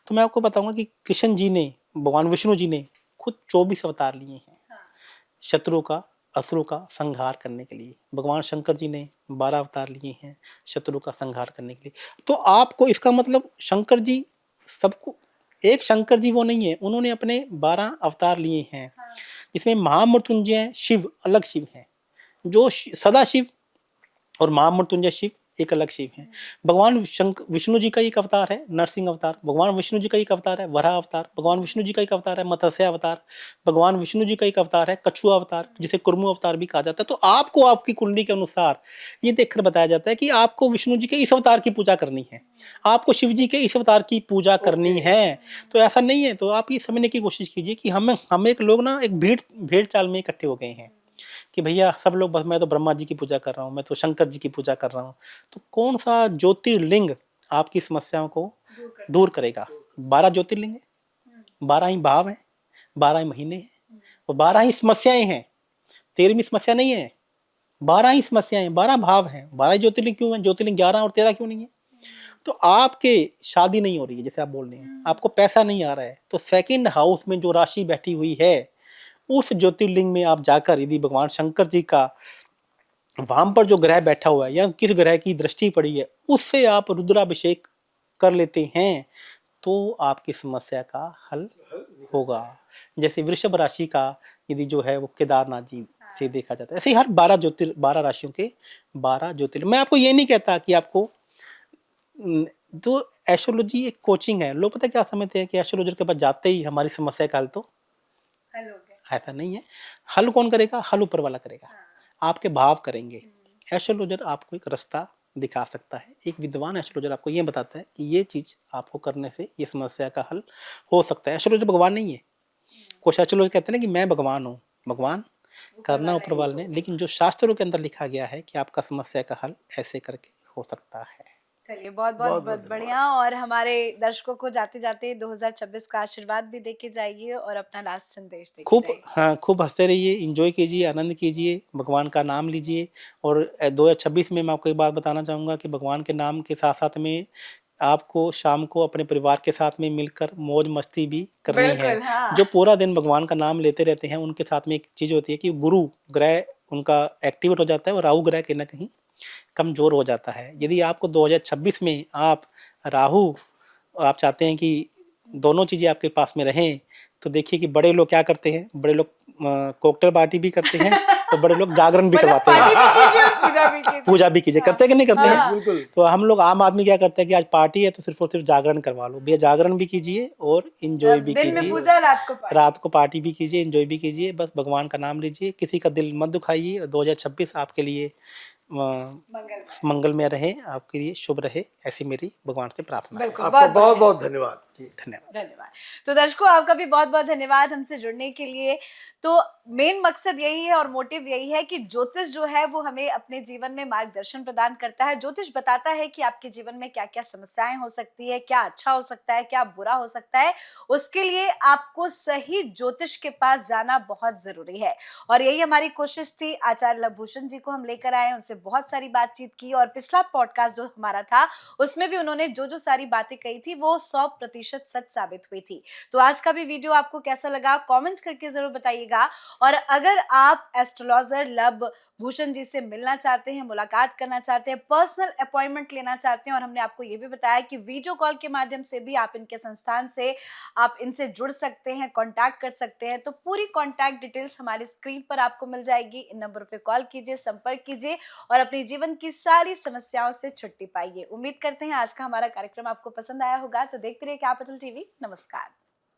तो मैं आपको बताऊँगा कि कृष्ण जी ने, भगवान विष्णु जी ने खुद 24 अवतार लिए हैं हाँ। शत्रु का, असुरों का संहार करने के लिए। भगवान शंकर जी ने 12 अवतार लिए हैं शत्रु का संहार करने के लिए। तो आपको इसका मतलब शंकर जी सबको, एक शंकर जी वो नहीं है, उन्होंने अपने 12 अवतार लिए हैं। हाँ। जिसमें महामृत्युंजय शिव अलग शिव हैं, जो सदा शिव और महामृत्युंजय शिव एक अलग शिव हैं। भगवान विष्णु जी का एक अवतार है नरसिंह अवतार, भगवान विष्णु जी का एक अवतार है वराह अवतार, भगवान विष्णु जी का एक अवतार है मत्स्य अवतार, भगवान विष्णु जी का एक अवतार है कछुआ अवतार, जिसे कुर्मु अवतार भी कहा जाता है। तो आपको आपकी कुंडली के अनुसार ये देखकर बताया जाता है कि आपको विष्णु जी के इस अवतार की पूजा करनी है, आपको शिव जी के इस अवतार की पूजा करनी है। तो ऐसा नहीं है। तो आप ये समझने की कोशिश कीजिए कि हम एक लोग ना एक भेड़ चाल में इकट्ठे हो गए हैं कि भैया सब लोग, बस मैं तो ब्रह्मा जी की पूजा कर रहा हूँ, मैं तो शंकर जी की पूजा कर रहा हूँ। तो कौन सा ज्योतिर्लिंग आपकी समस्याओं को दूर करेगा? 12 ज्योतिर्लिंग है, 12 ही भाव हैं, 12 ही महीने हैं और 12 ही समस्याएं हैं। 13वीं समस्या नहीं है, 12 ही समस्याएं, 12 भाव हैं। 12 ज्योतिर्लिंग क्यों है? ज्योतिर्लिंग 11 और 13 क्यों नहीं है? तो आपके शादी नहीं हो रही है, जैसे आप बोल रहे हैं, आपको पैसा नहीं आ रहा है, तो सेकंड हाउस में जो राशि बैठी हुई है उस ज्योतिर्लिंग में आप जाकर, यदि भगवान शंकर जी का वहां पर जो ग्रह बैठा हुआ है या किस ग्रह की दृष्टि पड़ी है उससे आप रुद्राभिषेक कर लेते हैं तो आपकी समस्या का हल होगा। जैसे वृषभ राशि का यदि जो है वो केदारनाथ जी से देखा जाता है, ऐसे ही हर 12 राशियों के 12 ज्योतिर्लिंग। मैं आपको ये नहीं कहता कि आपको तो एस्ट्रोलॉजी एक कोचिंग है। लोग पता क्या समझते हैं कि एस्ट्रोलॉजर के पास जाते ही हमारी समस्या का हल तो ऐसा नहीं है। हल कौन करेगा? हल ऊपर वाला करेगा, आपके भाव करेंगे। एस्ट्रोलॉजर आपको एक रास्ता दिखा सकता है, एक विद्वान एस्ट्रोलॉजर आपको ये बताता है कि ये चीज आपको करने से ये समस्या का हल हो सकता है। एस्ट्रोलॉजर भगवान नहीं है। कुछ एस्ट्रोलॉजर कहते हैं ना कि मैं भगवान हूँ, भगवान करना ऊपर वाले ने, लेकिन जो शास्त्रों के अंदर लिखा गया है कि आपका समस्या का हल ऐसे करके हो सकता है। चलिए, बहुत बहुत बहुत बहुत बहुत बढ़िया। और हमारे दर्शकों को जाते जाते 2026 का आशीर्वाद भी देके जाइए और अपना लास्ट संदेश देके खूब, जाइए। हाँ, खूब हँसते रहिए, एन्जॉय कीजिए, आनंद कीजिए, भगवान का नाम लीजिए। और 2026 में मैं आपको एक बात बताना चाहूँगा कि भगवान के नाम के साथ-साथ में आपको शाम को अपने परिवार के साथ में मिलकर मौज-मस्ती भी करनी है। बिल्कुल, हाँ। जो पूरा दिन भगवान का नाम लेते रहते हैं, उनके साथ में एक चीज़ होती है कि गुरु ग्रह उनका एक्टिवेट हो जाता है और राहु ग्रह कहीं न कहीं कमज़ोर हो जाता है। यदि आपको 2026 में आप चाहते हैं कि दोनों चीज़ें आपके पास में रहें, तो देखिए कि बड़े लोग क्या करते हैं, बड़े लोग कॉकटेल पार्टी भी करते हैं और बड़े लोग जागरण भी मतलब करवाते हैं। पार्टी भी कीजिए और पूजा भी कीजिए। पूजा भी कीजिए, हाँ, करते हैं कि नहीं करते हाँ, हैं? हाँ। बिल्कुल। तो हम लोग आम आदमी क्या करते हैं कि आज पार्टी है तो सिर्फ़ और सिर्फ़ जागरण करवा लो। भैया जागरण भी कीजिए और एन्जॉय भी दिन में कीजिए। पूजा, रात को पार्टी। रात को पार्टी भी कीजिए, एन्जॉय भी कीजिए, बस भगवान का नाम लीजिए, किसी का दिल मत दुखाइए और 2026 आपके लिए मंगलमय। मंगलमय रहे, आपके लिए शुभ रहे, ऐसी मेरी भगवान से प्रार्थना है। बिल्कुल, आपका बहुत बहुत बढ़िया। बहुत धन्यवाद जी। धन्यवाद। धन्यवाद। तो दर्शकों, आपका भी बहुत बहुत धन्यवाद हमसे जुड़ने के लिए। तो मेन मकसद यही है और मोटिव यही है कि ज्योतिष जो है वो हमें अपने जीवन में मार्गदर्शन प्रदान करता है। ज्योतिष बताता है कि आपके जीवन में क्या क्या समस्याएं हो सकती है, क्या अच्छा हो सकता है, क्या बुरा हो सकता है। उसके लिए आपको सही ज्योतिष के पास जाना बहुत जरूरी है। और यही हमारी कोशिश थी। आचार्य लवभूषण जी को हम लेकर आए, उनसे बहुत सारी बातचीत की और पिछला पॉडकास्ट जो हमारा था उसमें भी उन्होंने जो जो सारी बातें कही थी वो 100% सच साबित हुई थी। तो आज का भी वीडियो आपको कैसा लगा कमेंट करके जरूर बताइएगा। और अगर आप एस्ट्रोलॉजर लव भूषण जी से मिलना चाहते हैं, मुलाकात करना चाहते हैं, पर्सनल अपॉइंटमेंट लेना चाहते हैं, और हमने आपको ये भी बताया कि वीडियो कॉल के माध्यम से भी आप इनके संस्थान से आप इनसे जुड़ सकते हैं, कांटेक्ट कर सकते हैं, तो पूरी कांटेक्ट डिटेल्स हमारी स्क्रीन पर आपको मिल जाएगी। इन नंबर पे कॉल कीजिए, संपर्क कीजिए और अपने जीवन की सारी समस्याओं से छुट्टी पाइए। उम्मीद करते हैं आज का हमारा कार्यक्रम आपको पसंद आया होगा। तो देखते रहिए कैपिटल टीवी। नमस्कार।